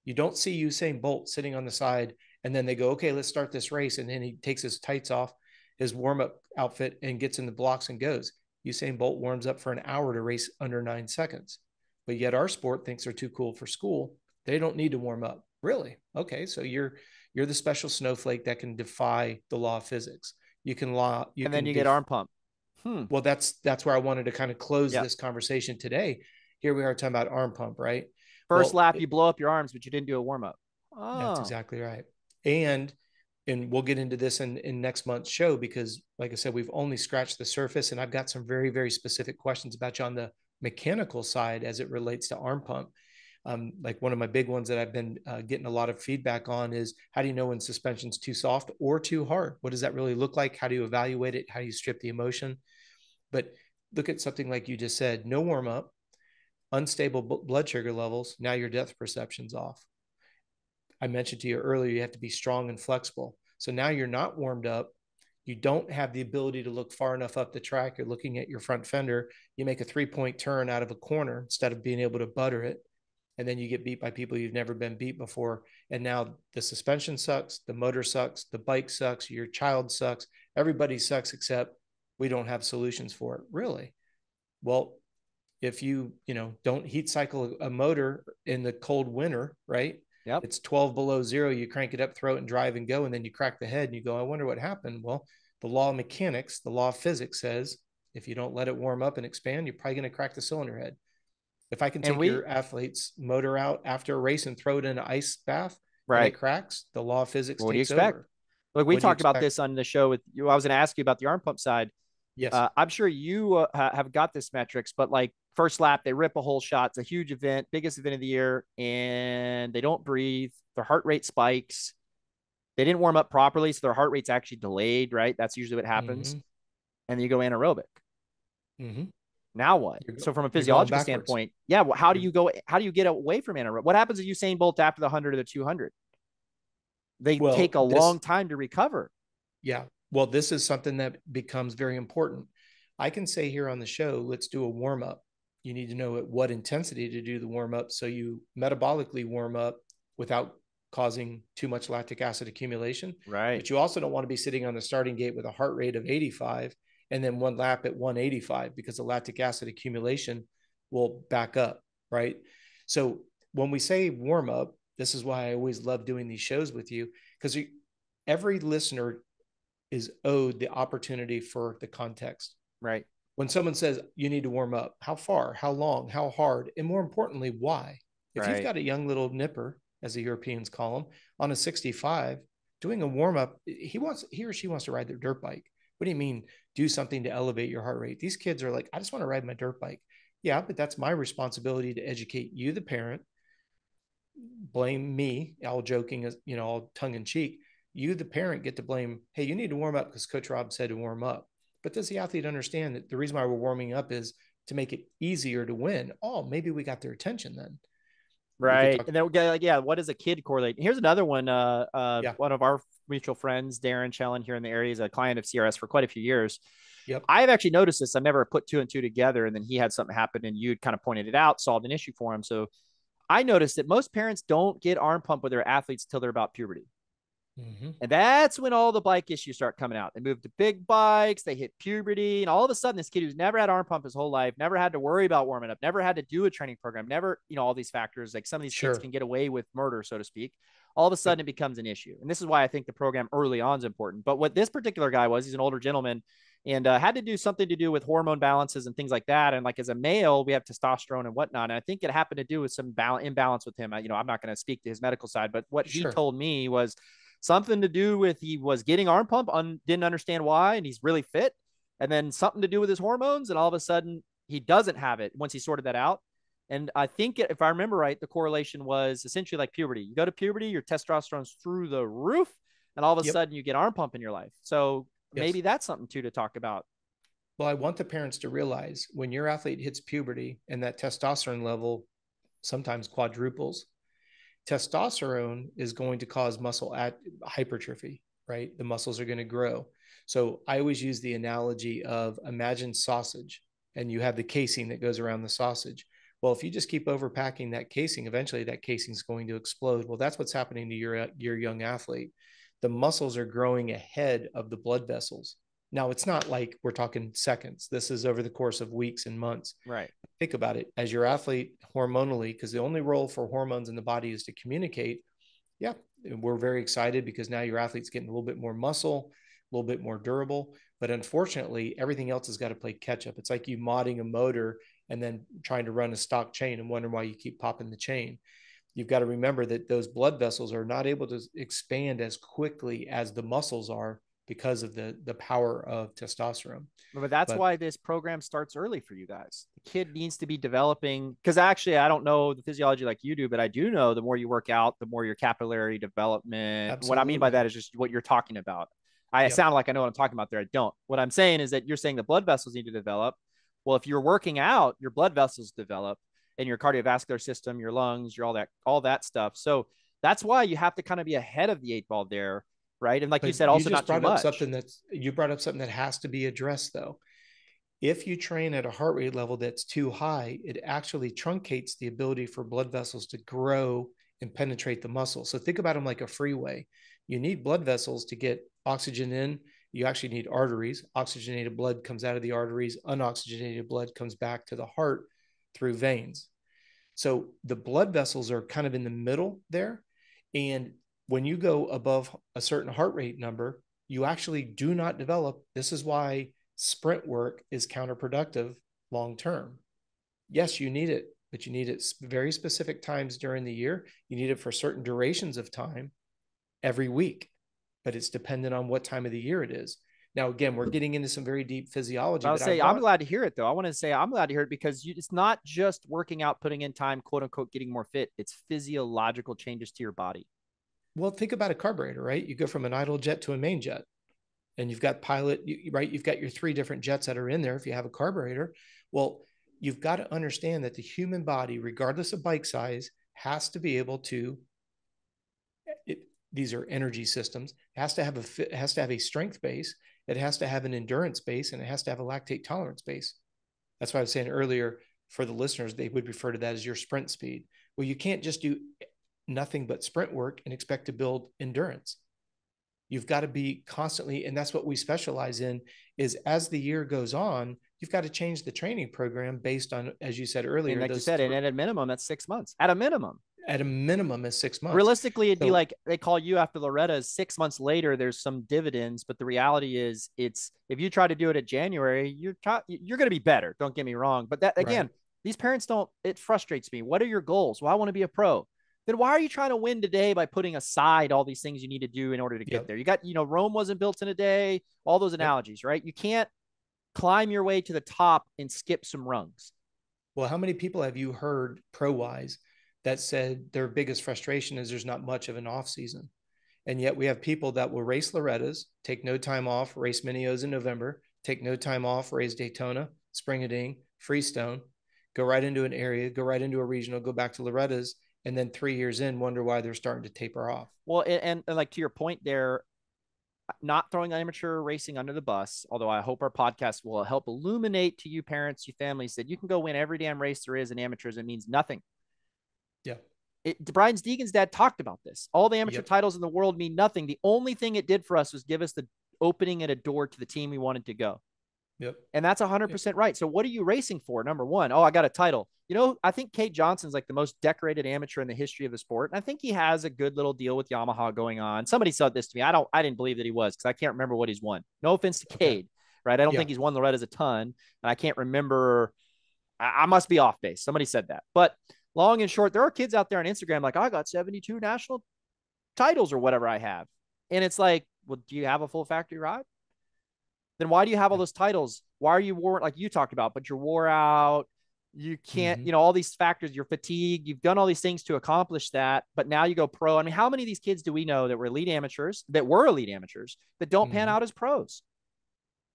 You don't see Usain Bolt sitting on the side and then they go, okay, let's start this race. And then he takes his tights off, his warm up outfit, and gets in the blocks and goes. Usain Bolt warms up for an hour to race under 9 seconds. But yet our sport thinks they're too cool for school. They don't need to warm up. Really? Okay, so you're the special snowflake that can defy the law of physics. You And then can you get arm pump. well, that's where I wanted to kind of close Yeah. this conversation today. Here we are talking about arm pump, right? First Well, lap, you blow up your arms, but you didn't do a warm up. that's Oh, exactly right. And we'll get into this in next month's show because, like I said, we've only scratched the surface, and I've got some very, very specific questions about you on the mechanical side as it relates to arm pump. Like one of my big ones that I've been getting a lot of feedback on is how do you know when suspension's too soft or too hard? What does that really look like? How do you evaluate it? How do you strip the emotion? But look at something like you just said, no warm up, unstable blood sugar levels. Now your depth perception's off. I mentioned to you earlier, you have to be strong and flexible. So now you're not warmed up. You don't have the ability to look far enough up the track. You're looking at your front fender. You make a 3-point turn out of a corner instead of being able to butter it. And then you get beat by people you've never been beat before. And now the suspension sucks, the motor sucks, the bike sucks, your child sucks. Everybody sucks except we don't have solutions for it. Really? Well, if you don't heat cycle a motor in the cold winter, right? yep. It's 12 below zero. You crank it up, throw it and drive and go. And then you crack the head and you go, I wonder what happened. Well, the law of mechanics, the law of physics says, if you don't let it warm up and expand, you're probably going to crack the cylinder head. If I can And take your athlete's motor out after a race and throw it in an ice bath and it right. cracks, the law of physics What do you takes expect? over. Look, we What do you talked about expect? this on the show with you. I was going to ask you about the arm pump side. Yes. I'm sure you have got this metrics, but like first lap, they rip a whole shot. It's a huge event, biggest event of the year, and they don't breathe. Their heart rate spikes. They didn't warm up properly, so their heart rate's actually delayed, right? That's usually what happens. Mm-hmm. And then you go anaerobic. Mm-hmm. Now what? You're, So from a you're going physiological backwards. standpoint, yeah, well, how do You're, you go? How do you get away from anaerobic? What happens if Usain Bolt after the 100 or the 200? they take Well, a long this, time to recover. yeah. Well, this is something that becomes very important. I can say here on the show, let's do a warm up. You need to know at what intensity to do the warm up so you metabolically warm up without causing too much lactic acid accumulation. Right. But you also don't want to be sitting on the starting gate with a heart rate of 85 and then one lap at 185 because the lactic acid accumulation will back up, right? So when we say warm up, this is why I always love doing these shows with you because every listener is owed the opportunity for the context. Right. When someone says you need to warm up, how far, how long, how hard, and more importantly, why? If you've Right. got a young little nipper, as the Europeans call them, on a 65, doing a warm up, he or she wants to ride their dirt bike. What do you mean do something to elevate your heart rate? These kids are like, I just want to ride my dirt bike. Yeah, but that's my responsibility to educate you, the parent. Blame me, all joking, as all tongue in cheek. You, the parent, get to blame. Hey, you need to warm up because Coach Rob said to warm up. But does the athlete understand that the reason why we're warming up is to make it easier to win? Oh, maybe we got their attention then. We could Right. talk. And then we're like, yeah, what does a kid correlate? Here's another one. Yeah. One of our mutual friends, Darren Chellen, here in the area, is a client of CRS for quite a few years. Yep. I've actually noticed this. I've never put two and two together. And then he had something happen and you'd kind of pointed it out, solved an issue for him. So I noticed that most parents don't get arm pump with their athletes till they're about puberty. Mm-hmm. And that's when all the bike issues start coming out. They move to big bikes, they hit puberty, and all of a sudden, this kid who's never had arm pump his whole life, never had to worry about warming up, never had to do a training program, never, all these factors, like some of these kids Sure. can get away with murder, so to speak. All of a sudden, Yep. it becomes an issue. And this is why I think the program early on is important. But what this particular guy was, he's an older gentleman and had to do something to do with hormone balances and things like that. And like as a male, we have testosterone and whatnot. And I think it happened to do with some imbalance with him. I'm not going to speak to his medical side, but what he Sure. told me was something to do with he was getting arm pump, didn't understand why, and he's really fit. And then something to do with his hormones, and all of a sudden he doesn't have it once he sorted that out. And I think if I remember right, the correlation was essentially like puberty. You go to puberty, your testosterone's through the roof, and all of a Yep. sudden you get arm pump in your life. So Yes. maybe that's something too to talk about. Well, I want the parents to realize when your athlete hits puberty and that testosterone level sometimes quadruples, testosterone is going to cause muscle hypertrophy, right? The muscles are going to grow. So I always use the analogy of imagine sausage and you have the casing that goes around the sausage. Well, if you just keep overpacking that casing, eventually that casing is going to explode. Well, that's what's happening to your young athlete. The muscles are growing ahead of the blood vessels. Now, it's not like we're talking seconds. This is over the course of weeks and months. Right. Think about it as your athlete hormonally, because the only role for hormones in the body is to communicate. Yeah, we're very excited because now your athlete's getting a little bit more muscle, a little bit more durable. But unfortunately, everything else has got to play catch up. It's like you modding a motor and then trying to run a stock chain and wondering why you keep popping the chain. You've got to remember that those blood vessels are not able to expand as quickly as the muscles are because of the power of testosterone. But that's But why this program starts early for you guys. The kid needs to be developing because actually I don't know the physiology like you do, but I do know the more you work out, the more your capillary development. What I mean by absolutely. that is just what you're talking about. I Yep. sound like I know what I'm talking about there. I don't. What I'm saying is that you're saying the blood vessels need to develop. Well, if you're working out, your blood vessels develop and your cardiovascular system, your lungs, your all that stuff. So that's why you have to kind of be ahead of the eight ball there, right? And like you But said, you also just not too brought up much. something that has to be addressed though. If you train at a heart rate level that's too high, it actually truncates the ability for blood vessels to grow and penetrate the muscle. So think about them like a freeway. You need blood vessels to get oxygen in. You actually need arteries. Oxygenated blood comes out of the arteries. Unoxygenated blood comes back to the heart through veins. So the blood vessels are kind of in the middle there. And when you go above a certain heart rate number, you actually do not develop. This is why sprint work is counterproductive long term. Yes, you need it, but you need it very specific times during the year. You need it for certain durations of time every week, but it's dependent on what time of the year it is. Now, again, we're getting into some very deep physiology, I'll but I say I'm want, glad to hear it though. I want to say I'm glad to hear it because it's not just working out, putting in time, quote unquote, getting more fit. It's physiological changes to your body. well, think about a carburetor, right? You go from an idle jet to a main jet and you've got pilot, right? You've got your three different jets that are in there if you have a carburetor. Well, you've got to understand that the human body, regardless of bike size, has to be able to these are energy systems. It has to have it has to have a strength base. It has to have an endurance base, and it has to have a lactate tolerance base. That's why I was saying earlier, for the listeners, they would refer to that as your sprint speed. Well, you can't just do nothing but sprint work and expect to build endurance. You've got to be constantly, and that's what we specialize in, is as the year goes on, you've got to change the training program based on, as you said earlier, and like you said, and at a minimum, that's 6 months. At a minimum. At a minimum is 6 months. Realistically, it'd be like they call you after Loretta 6 months later, there's some dividends, but the reality is it's, if you try to do it at January, you're going to be better. Don't get me wrong. But that, again, right. These parents don't, it frustrates me. What are your goals? Well, I want to be a pro. Then why are you trying to win today by putting aside all these things you need to do in order to get there? You got, Rome wasn't built in a day, all those analogies, right? You can't climb your way to the top and skip some rungs. Well, how many people have you heard pro-wise that said their biggest frustration is there's not much of an off season? And yet we have people that will race Lorettas, take no time off, race Mini-O's in November, take no time off, race Daytona, Spring-a-Ding, Freestone, go right into an area, go right into a regional, go back to Loretta's, and then 3 years in, wonder why they're starting to taper off. Well, and like to your point there, not throwing amateur racing under the bus, although I hope our podcast will help illuminate to you parents, you families, that you can go win every damn race there is in amateurs. It means nothing. Yeah. Brian Deegan's dad talked about this. All the amateur titles in the world mean nothing. The only thing it did for us was give us the opening at a door to the team we wanted to go. Yep. And that's 100% right. So what are you racing for? Number one, I got a title. I think Kate Johnson's like the most decorated amateur in the history of the sport. And I think he has a good little deal with Yamaha going on. Somebody said this to me. I didn't believe that he was, because I can't remember what he's won. No offense to Cade, right? I don't think he's won Loretta's a ton. And I can't remember. I must be off base. Somebody said that. But long and short, there are kids out there on Instagram like, I got 72 national titles or whatever I have. And it's like, well, do you have a full factory ride? Then why do you have all those titles? Why are you wore, like you talked about, but you're wore out? You can't, all these factors, you're fatigued. You've done all these things to accomplish that, but now you go pro. I mean, how many of these kids do we know that were elite amateurs, that don't pan out as pros?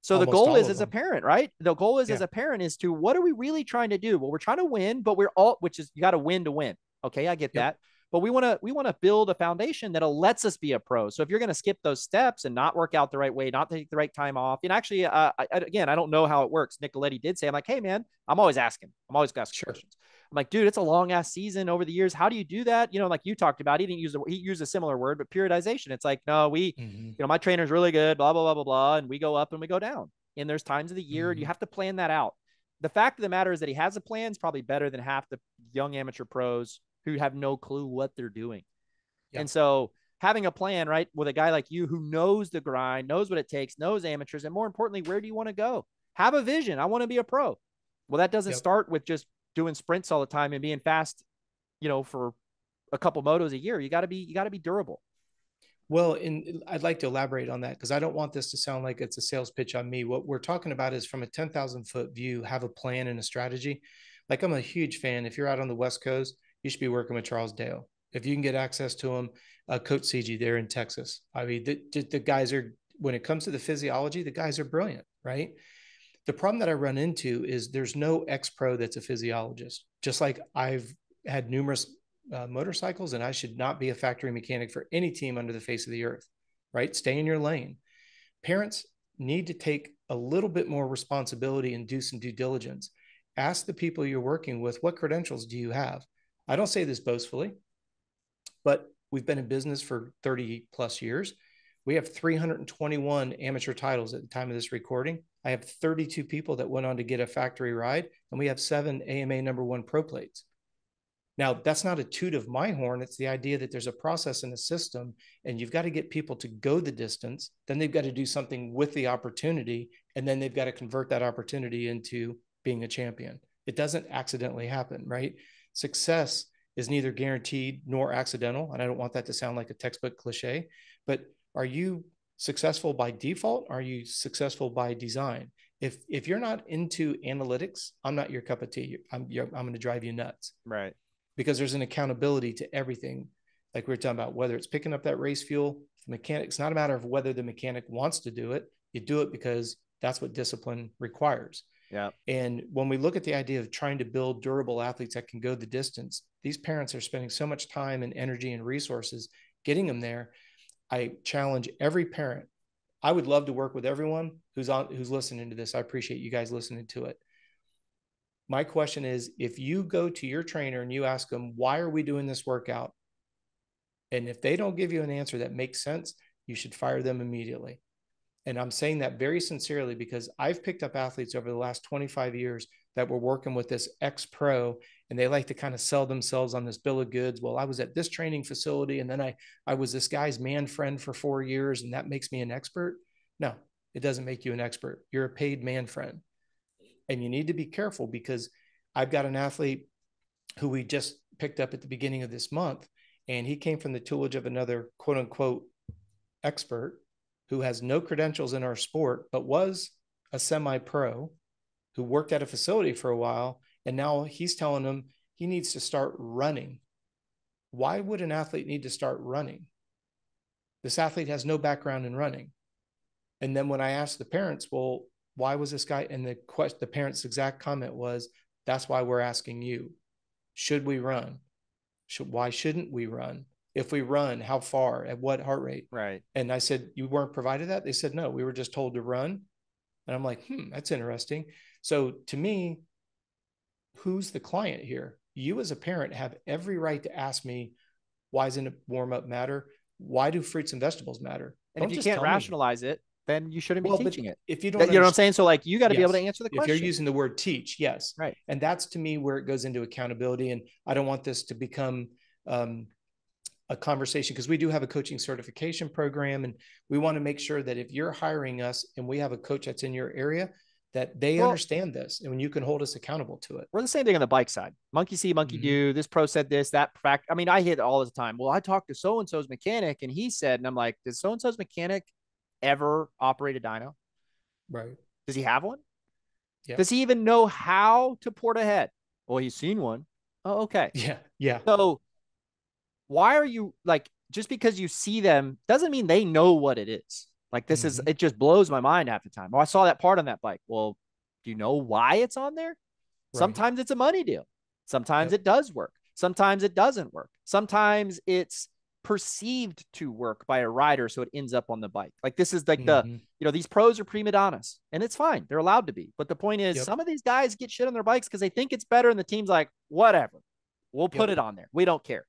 So almost the goal is as a parent, right? The goal is as a parent is to, what are we really trying to do? Well, we're trying to win, but which is, you got to win to win. Okay. I get that. But we want to build a foundation that lets us be a pro. So if you're going to skip those steps and not work out the right way, not take the right time off, and actually, again, I don't know how it works. Nicoletti did say, I'm like, hey man, I'm always asking questions. I'm like, dude, it's a long ass season over the years. How do you do that? Like you talked about, he used a similar word, but periodization. It's like, no, my trainer's really good, blah, blah, blah, blah, blah. And we go up and we go down. And there's times of the year, and you have to plan that out. The fact of the matter is that he has a plan is probably better than half the young amateur pros who have no clue what they're doing. Yep. And so having a plan, right, with a guy like you who knows the grind, knows what it takes, knows amateurs, and more importantly, where do you want to go? Have a vision. I want to be a pro. Well, that doesn't start with just doing sprints all the time and being fast, for a couple motos a year. You got to be durable. Well, and I'd like to elaborate on that, because I don't want this to sound like it's a sales pitch on me. What we're talking about is from a 10,000 foot view, have a plan and a strategy. Like, I'm a huge fan. If you're out on the West Coast, you should be working with Charles Dale. If you can get access to him, Coach CG there in Texas. I mean, the guys are, when it comes to the physiology, the guys are brilliant, right? The problem that I run into is there's no ex-pro that's a physiologist. Just like I've had numerous motorcycles, and I should not be a factory mechanic for any team under the face of the earth, right? Stay in your lane. Parents need to take a little bit more responsibility and do some due diligence. Ask the people you're working with, what credentials do you have? I don't say this boastfully, but we've been in business for 30 plus years. We have 321 amateur titles at the time of this recording. I have 32 people that went on to get a factory ride, and we have 7 AMA #1 pro plates. Now, that's not a toot of my horn. It's the idea that there's a process and a system, and you've got to get people to go the distance. Then they've got to do something with the opportunity, and then they've got to convert that opportunity into being a champion. It doesn't accidentally happen, right? Success is neither guaranteed nor accidental. And I don't want that to sound like a textbook cliche, but are you successful by default? Are you successful by design? If you're not into analytics, I'm not your cup of tea. I'm going to drive you nuts. Right. Because there's an accountability to everything. Like we were talking about, whether it's picking up that race fuel, the mechanic, it's not a matter of whether the mechanic wants to do it. You do it because that's what discipline requires. Yeah. And when we look at the idea of trying to build durable athletes that can go the distance, these parents are spending so much time and energy and resources getting them there. I challenge every parent. I would love to work with everyone who's listening to this. I appreciate you guys listening to it. My question is, if you go to your trainer and you ask them, why are we doing this workout? And if they don't give you an answer that makes sense, you should fire them immediately. And I'm saying that very sincerely because I've picked up athletes over the last 25 years that were working with this ex-pro, and they like to kind of sell themselves on this bill of goods. Well, I was at this training facility, and then I was this guy's man friend for 4 years, and that makes me an expert. No, it doesn't make you an expert. You're a paid man friend. And you need to be careful because I've got an athlete who we just picked up at the beginning of this month, and he came from the tutelage of another quote unquote expert who has no credentials in our sport, but was a semi-pro who worked at a facility for a while. And now he's telling them he needs to start running. Why would an athlete need to start running? This athlete has no background in running. And then when I asked the parents, well, why was this guy? And the parents' exact comment was, that's why we're asking you. Should we run? Why shouldn't we run? If we run, how far, at what heart rate? Right. And I said, you weren't provided that? They said, no, we were just told to run. And I'm like, that's interesting. So to me, who's the client here? You as a parent have every right to ask me, why doesn't a warm-up matter? Why do fruits and vegetables matter? And don't if you just can't tell me. rationalize it, then you shouldn't be teaching it. If you don't, you know what I'm saying? So like, you got to be able to answer the If question. you're using the word teach, yes. Right. And that's to me where it goes into accountability. And I don't want this to become a conversation, because we do have a coaching certification program, and we want to make sure that if you're hiring us and we have a coach that's in your area, that they understand this, and when you can hold us accountable to it. We're the same thing on the bike side. Monkey see, monkey do. This pro said this, that fact. I mean, I hit all the time. Well, I talked to so-and-so's mechanic and he said, and I'm like, does so-and-so's mechanic ever operate a dyno? Right. Does he have one? Yeah. Does he even know how to port a head? Well, he's seen one. Oh, okay. Yeah. Yeah. So why are you like, just because you see them doesn't mean they know what it is. Like this is, it just blows my mind half the time. Oh, I saw that part on that bike. Well, do you know why it's on there? Right. Sometimes it's a money deal. Sometimes it does work. Sometimes it doesn't work. Sometimes it's perceived to work by a rider, so it ends up on the bike. Like this is like these pros are prima donnas, and it's fine. They're allowed to be. But the point is, some of these guys get shit on their bikes because they think it's better, and the team's like, whatever, we'll put it on there. We don't care.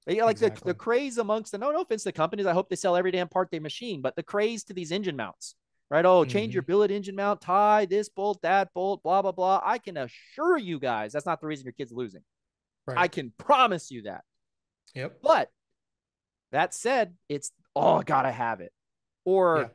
Like the craze amongst the, no offense to the companies, I hope they sell every damn part they machine, but the craze to these engine mounts, right? Oh, change your billet engine mount, tie this bolt, that bolt, blah, blah, blah. I can assure you guys, that's not the reason your kid's losing. Right. I can promise you that. Yep. But that said, it's, gotta have it. Or,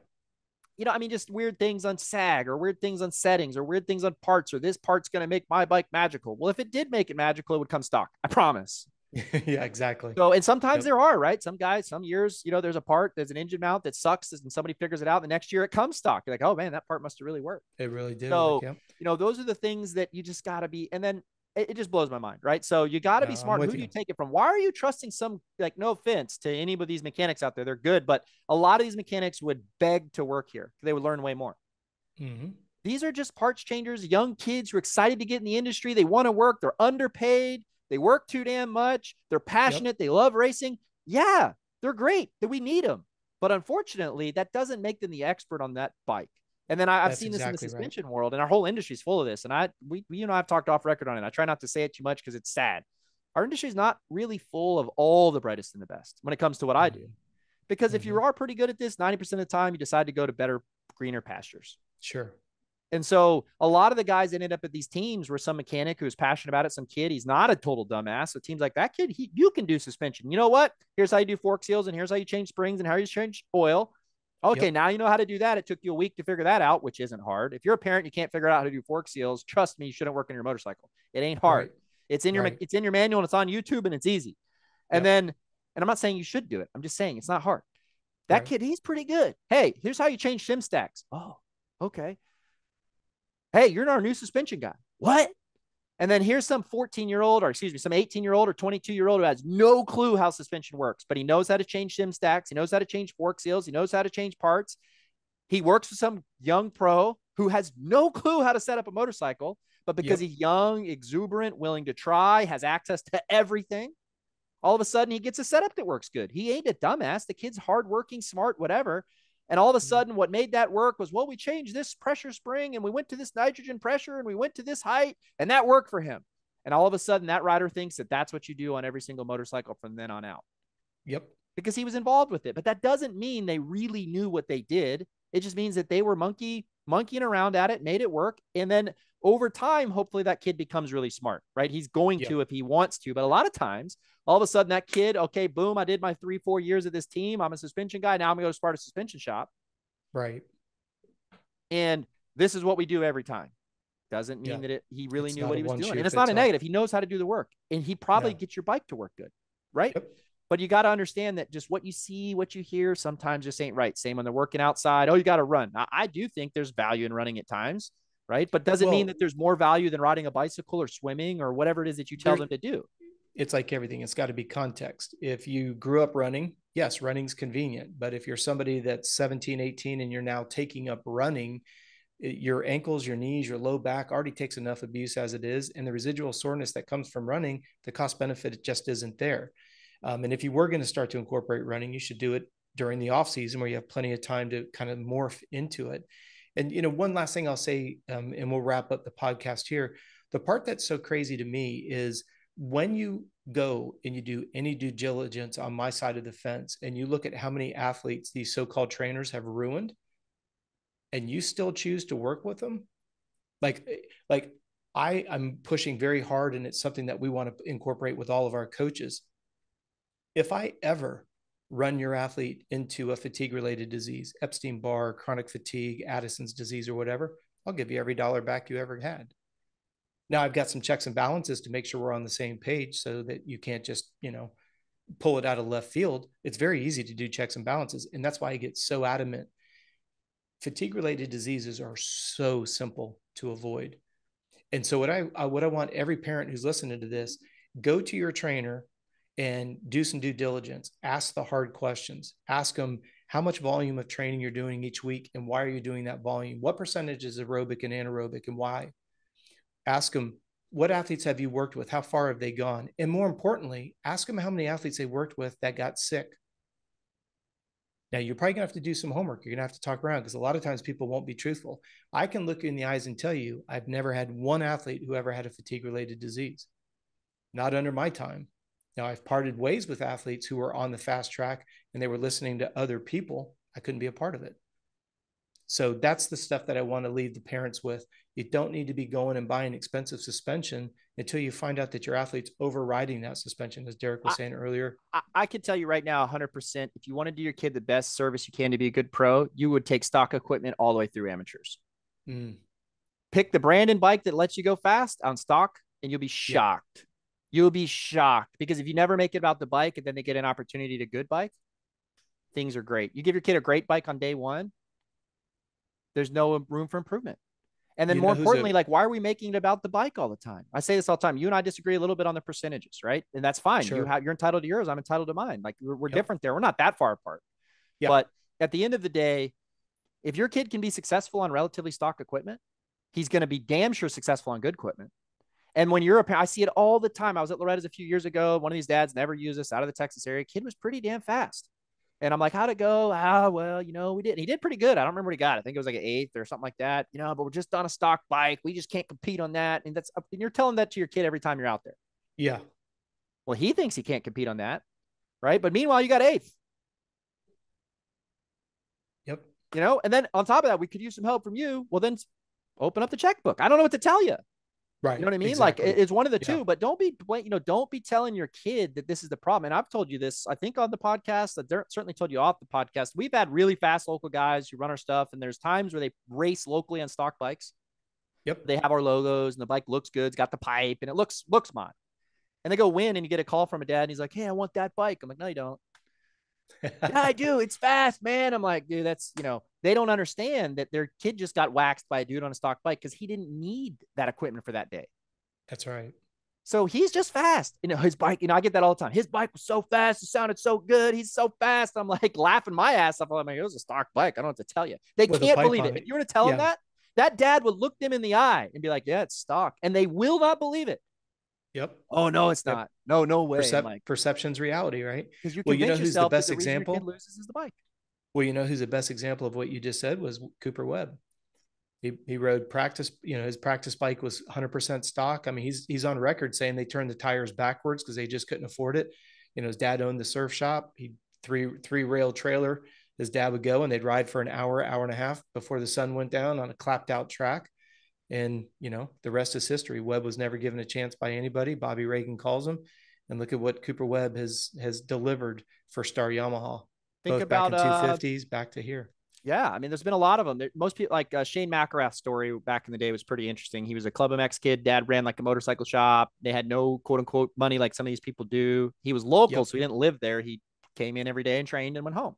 I mean, just weird things on sag, or weird things on settings, or weird things on parts, or this part's going to make my bike magical. Well, if it did make it magical, it would come stock. I promise. Yeah, exactly. So, and sometimes there are, right? Some guys, some years, there's an engine mount that sucks and somebody figures it out. The next year it comes stock. You're like, oh man, that part must have really worked. It really did. So, those are the things that you just got to be, and then it just blows my mind, right? So you got to be smart. Who do you take it from? Why are you trusting some, like, no offense to any of these mechanics out there? They're good, but a lot of these mechanics would beg to work here. They would learn way more. These are just parts changers, young kids who are excited to get in the industry. They want to work. They're underpaid. They work too damn much. They're passionate. They love racing. Yeah, they're great. We need them. But unfortunately, that doesn't make them the expert on that bike. And then I've seen this in the suspension world, and our whole industry is full of this. And I've talked off record on it. I try not to say it too much because it's sad. Our industry is not really full of all the brightest and the best when it comes to what I do. Because if you are pretty good at this, 90% of the time, you decide to go to better, greener pastures. Sure. And so a lot of the guys ended up at these teams were some mechanic who's passionate about it, some kid, he's not a total dumbass. So teams like that kid, you can do suspension. You know what? Here's how you do fork seals, and here's how you change springs, and how you change oil. Okay, now you know how to do that. It took you a week to figure that out, which isn't hard. If you're a parent, you can't figure out how to do fork seals. Trust me, you shouldn't work on your motorcycle. It ain't hard. Right. It's in your manual, and it's on YouTube, and it's easy. And then, and I'm not saying you should do it. I'm just saying it's not hard. That kid, he's pretty good. Hey, here's how you change shim stacks. Oh, okay. Hey, you're our new suspension guy. What? And then here's some 14-year-old, or excuse me, some 18-year-old or 22-year-old who has no clue how suspension works, but he knows how to change shim stacks. He knows how to change fork seals. He knows how to change parts. He works with some young pro who has no clue how to set up a motorcycle, but because he's young, exuberant, willing to try, has access to everything, All of a sudden, he gets a setup that works good. He ain't a dumbass. The kid's hardworking, smart, whatever. And all of a sudden, what made that work was, well, we changed this pressure spring and we went to this nitrogen pressure and we went to this height, and that worked for him. And all of a sudden, that rider thinks that that's what you do on every single motorcycle from then on out. Yep. Because he was involved with it. But that doesn't mean they really knew what they did. It just means that they were monkeying around at it, made it work. And then over time, hopefully that kid becomes really smart, right? He's going to if he wants to. But a lot of times, all of a sudden that kid, okay, boom, I did my 3-4 years of this team. I'm a suspension guy. Now I'm going to go start a suspension shop. Right. And this is what we do every time. Doesn't mean that he really knew what he was doing. And it's not a negative. He knows how to do the work. And he probably gets your bike to work good, right? Yep. But you got to understand that just what you see, what you hear, sometimes just ain't right. Same when they're working outside. Oh, you got to run. Now, I do think there's value in running at times, right? But does it mean that there's more value than riding a bicycle or swimming or whatever it is that you tell them to do? It's like everything. It's got to be context. If you grew up running, yes, running's convenient. But if you're somebody that's 17, 18, and you're now taking up running, your ankles, your knees, your low back already takes enough abuse as it is. And the residual soreness that comes from running, the cost benefit just isn't there. And if you were going to start to incorporate running, you should do it during the off season where you have plenty of time to kind of morph into it. And, one last thing I'll say, and we'll wrap up the podcast here. The part that's so crazy to me is when you go and you do any due diligence on my side of the fence and you look at how many athletes these so-called trainers have ruined and you still choose to work with them. I'm pushing very hard, and it's something that we want to incorporate with all of our coaches. If I ever run your athlete into a fatigue-related disease, Epstein-Barr, chronic fatigue, Addison's disease, or whatever, I'll give you every dollar back you ever had. Now, I've got some checks and balances to make sure we're on the same page so that you can't just, pull it out of left field. It's very easy to do checks and balances, and that's why I get so adamant. Fatigue-related diseases are so simple to avoid. And so what I want every parent who's listening to this, go to your trainer and do some due diligence. Ask the hard questions. Ask them how much volume of training you're doing each week and why are you doing that volume? What percentage is aerobic and anaerobic and why? Ask them, what athletes have you worked with? How far have they gone? And more importantly, ask them how many athletes they worked with that got sick. Now, you're probably going to have to do some homework. You're going to have to talk around because a lot of times people won't be truthful. I can look you in the eyes and tell you I've never had one athlete who ever had a fatigue-related disease. Not under my time. Now, I've parted ways with athletes who were on the fast track and they were listening to other people. I couldn't be a part of it. So that's the stuff that I want to leave the parents with. You don't need to be going and buying expensive suspension until you find out that your athlete's overriding that suspension, as Derek was saying earlier. I can tell you right now, 100%, if you want to do your kid the best service you can to be a good pro, you would take stock equipment all the way through amateurs. Pick the brand and bike that lets you go fast on stock, and you'll be shocked. Yeah. You'll be shocked because if you never make it about the bike and then they get an opportunity to good bike, things are great. You give your kid a great bike on day one, there's no room for improvement. And then more importantly, why are we making it about the bike all the time? I say this all the time. You and I disagree a little bit on the percentages, right? And that's fine. Sure. You're entitled to yours. I'm entitled to mine. Like we're different there. We're not that far apart. Yep. But at the end of the day, if your kid can be successful on relatively stock equipment, he's going to be damn sure successful on good equipment. And when you're a parent, I see it all the time. I was at Loretta's a few years ago. One of these dads never used this out of the Texas area. Kid was pretty damn fast. And I'm like, how'd it go? Well, we did. And he did pretty good. I don't remember what he got. I think it was like an 8th or something like that. But we're just on a stock bike. We just can't compete on that. And you're telling that to your kid every time you're out there. Yeah. Well, he thinks he can't compete on that. Right. But meanwhile, you got 8th. Yep. And then on top of that, we could use some help from you. Well, then open up the checkbook. I don't know what to tell you. Right. You know what I mean? Exactly. Like it's one of the two, but don't be telling your kid that this is the problem. And I've told you this, I think on the podcast, I certainly told you off the podcast. We've had really fast local guys who run our stuff. And there's times where they race locally on stock bikes. Yep. They have our logos and the bike looks good. It's got the pipe and it looks mod. And they go win and you get a call from a dad and he's like, hey, I want that bike. I'm like, no, you don't. Yeah, I do. It's fast, man. I'm like, dude, that's, they don't understand that their kid just got waxed by a dude on a stock bike because he didn't need that equipment for that day. That's right. So he's just fast. His bike, I get that all the time. His bike was so fast. It sounded so good. He's so fast. I'm like laughing my ass off. I'm like, it was a stock bike. I don't know what to tell you. They can't believe it. If you were to tell them that dad would look them in the eye and be like, yeah, it's stock. And they will not believe it. Yep. Oh, no, it's Yep. not. No, no way. I'm like, Perception's reality, right? because you Well, you know convince who's the yourself that best the reason your kid example? loses is the bike. Well, you know who's the best example of what you just said was Cooper Webb. He rode practice, his practice bike was 100% stock. I mean, he's on record saying they turned the tires backwards because they just couldn't afford it. His dad owned the surf shop. He three rail trailer. His dad would go and they'd ride for an hour, hour and a half before the sun went down on a clapped out track. And the rest is history. Webb was never given a chance by anybody. Bobby Reagan calls him, and look at what Cooper Webb has delivered for Star Yamaha, Think both back about in 250s, back to here. yeah, I mean, there's been a lot of them. Most people, like Shane McElrath's story back in the day, was pretty interesting. He was a Club MX kid. Dad ran like a motorcycle shop. They had no quote unquote money like some of these people do. He was local, Yep. so he didn't live there. He came in every day and trained and went home.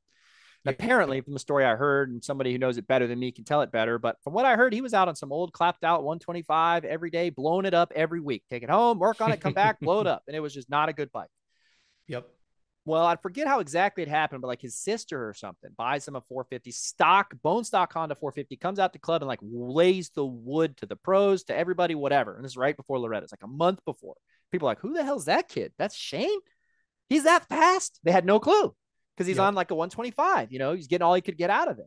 And Yep. apparently, from the story I heard, and somebody who knows it better than me can tell it better, but from what I heard, he was out on some old clapped out 125 every day, blowing it up every week. Take it home, work on it, come back, blow it up. And it was just not a good bike. Yep. Well, I forget how exactly it happened, but like his sister or something buys him a 450 stock, bone stock Honda 450, comes out to club and like lays the wood to the pros, to everybody, whatever. And this is right before Loretta's, like a month before. People are like, who the hell's that kid? That's Shane? He's that fast? They had no clue because he's on Yep. like a 125. He's getting all he could get out of it.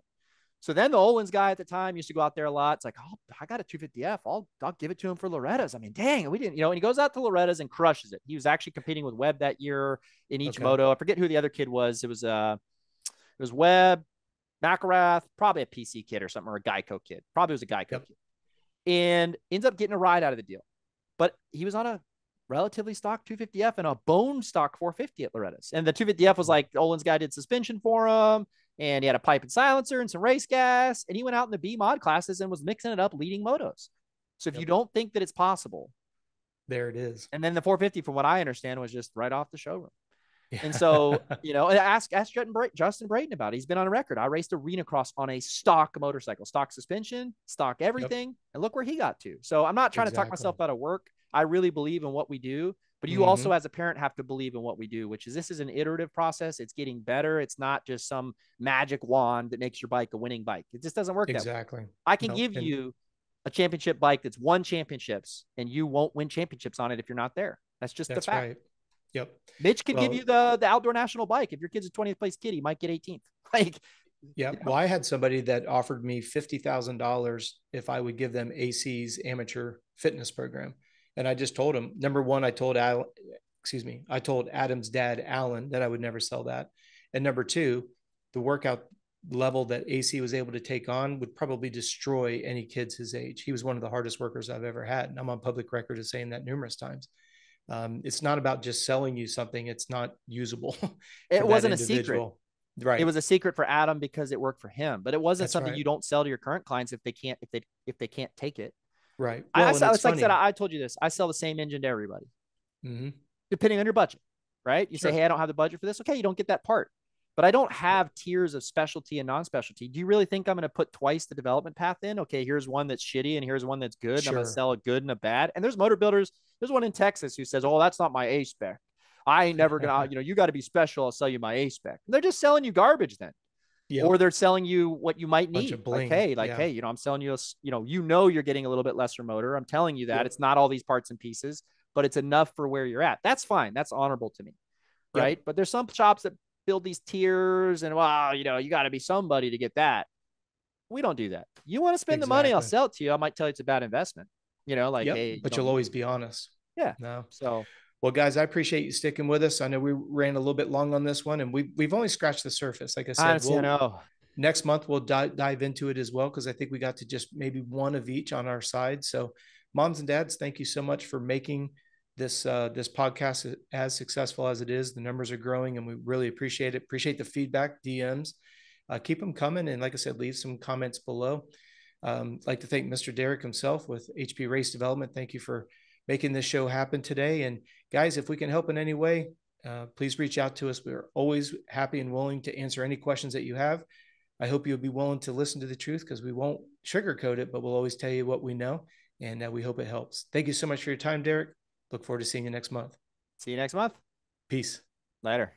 So then the Olins guy at the time used to go out there a lot. It's like, oh, I got a 250F. I'll give it to him for Loretta's. I mean, dang, we didn't, and he goes out to Loretta's and crushes it. He was actually competing with Webb that year in each Okay. moto. I forget who the other kid was. It was Webb, McElrath, probably a PC kid or something, or a Geico kid. Probably was a Geico Yep. kid. And ends up getting a ride out of the deal. But he was on a relatively stock 250F and a bone stock 450 at Loretta's. And the 250F was like, Olin's guy did suspension for him, and he had a pipe and silencer and some race gas. And he went out in the B mod classes and was mixing it up, leading motos. So if you Yep. don't think that it's possible, There it is. and then the 450, from what I understand, was just right off the showroom. And Yeah. so, ask Justin Brayton about it. He's been on record. I raced arena cross on a stock motorcycle, stock suspension, stock Yep. everything. And look where he got to. So I'm not trying to talk Exactly. myself out of work. I really believe in what we do. But you also, Mm-hmm. as a parent, have to believe in what we do, which is this is an iterative process. It's getting better. It's not just some magic wand that makes your bike a winning bike. It just doesn't work that way. Exactly. I can No. give And you a championship bike that's won championships, and you won't win championships on it if you're not there. That's just the that's fact. right. Yep. Mitch could give Well, you the outdoor national bike. If your kid's a 20th place kid, he might get 18th. Like, yeah. Well, I had somebody that offered me $50,000 if I would give them AC's amateur fitness program. And I just told him, number one, I told Adam's dad, Alan, that I would never sell that. And number two, the workout level that AC was able to take on would probably destroy any kids his age. He was one of the hardest workers I've ever had. And I'm on public record as saying that numerous times. It's not about just selling you something. It's not usable for it that wasn't a secret. individual. It Right. was a secret for Adam because it worked for him, but it wasn't That's something right. you don't sell to your current clients if they can't take it. Right. I Well, and it's it's like I said, funny. I told you this. I sell the same engine to everybody, Mm-hmm. depending on your budget, right? You say, Sure. hey, I don't have the budget for this. Okay, you don't get that part. But I don't have tiers of specialty and non-specialty. Do you really think I'm going to put twice the development path in? Okay, here's one that's shitty and here's one that's good. And I'm going to Sure. sell a good and a bad. And there's motor builders. There's one in Texas who says, oh, that's not my A spec. I ain't never going to, you got to be special. I'll sell you my A spec. They're just selling you garbage then. Yep. Or they're selling you what you might Bunch need. of bling. Like, Yeah. hey, I'm selling you, you're getting a little bit lesser motor. I'm telling you that Yep. it's not all these parts and pieces, but it's enough for where you're at. That's fine. That's honorable to me. Yep. Right. But there's some shops that build these tiers and, well, you got to be somebody to get that. We don't do that. You want to spend the money, I'll Exactly. sell it to you. I might tell you it's a bad investment. Like, Yep. hey, But you'll always be honest. yeah. No. So Well, guys, I appreciate you sticking with us. I know we ran a little bit long on this one, and we've only scratched the surface. Like I said, honestly, I know. next month we'll dive into it as well because I think we got to just maybe one of each on our side. So, moms and dads, thank you so much for making this podcast as successful as it is. The numbers are growing, and we really appreciate it. Appreciate the feedback, DMs. Keep them coming, and like I said, leave some comments below. I'd like to thank Mr. Derek himself with HP Race Development. Thank you for making this show happen today. And guys, if we can help in any way, please reach out to us. We're always happy and willing to answer any questions that you have. I hope you'll be willing to listen to the truth because we won't sugarcoat it, but we'll always tell you what we know. And we hope it helps. Thank you so much for your time, Derek. Look forward to seeing you next month. See you next month. Peace. Later.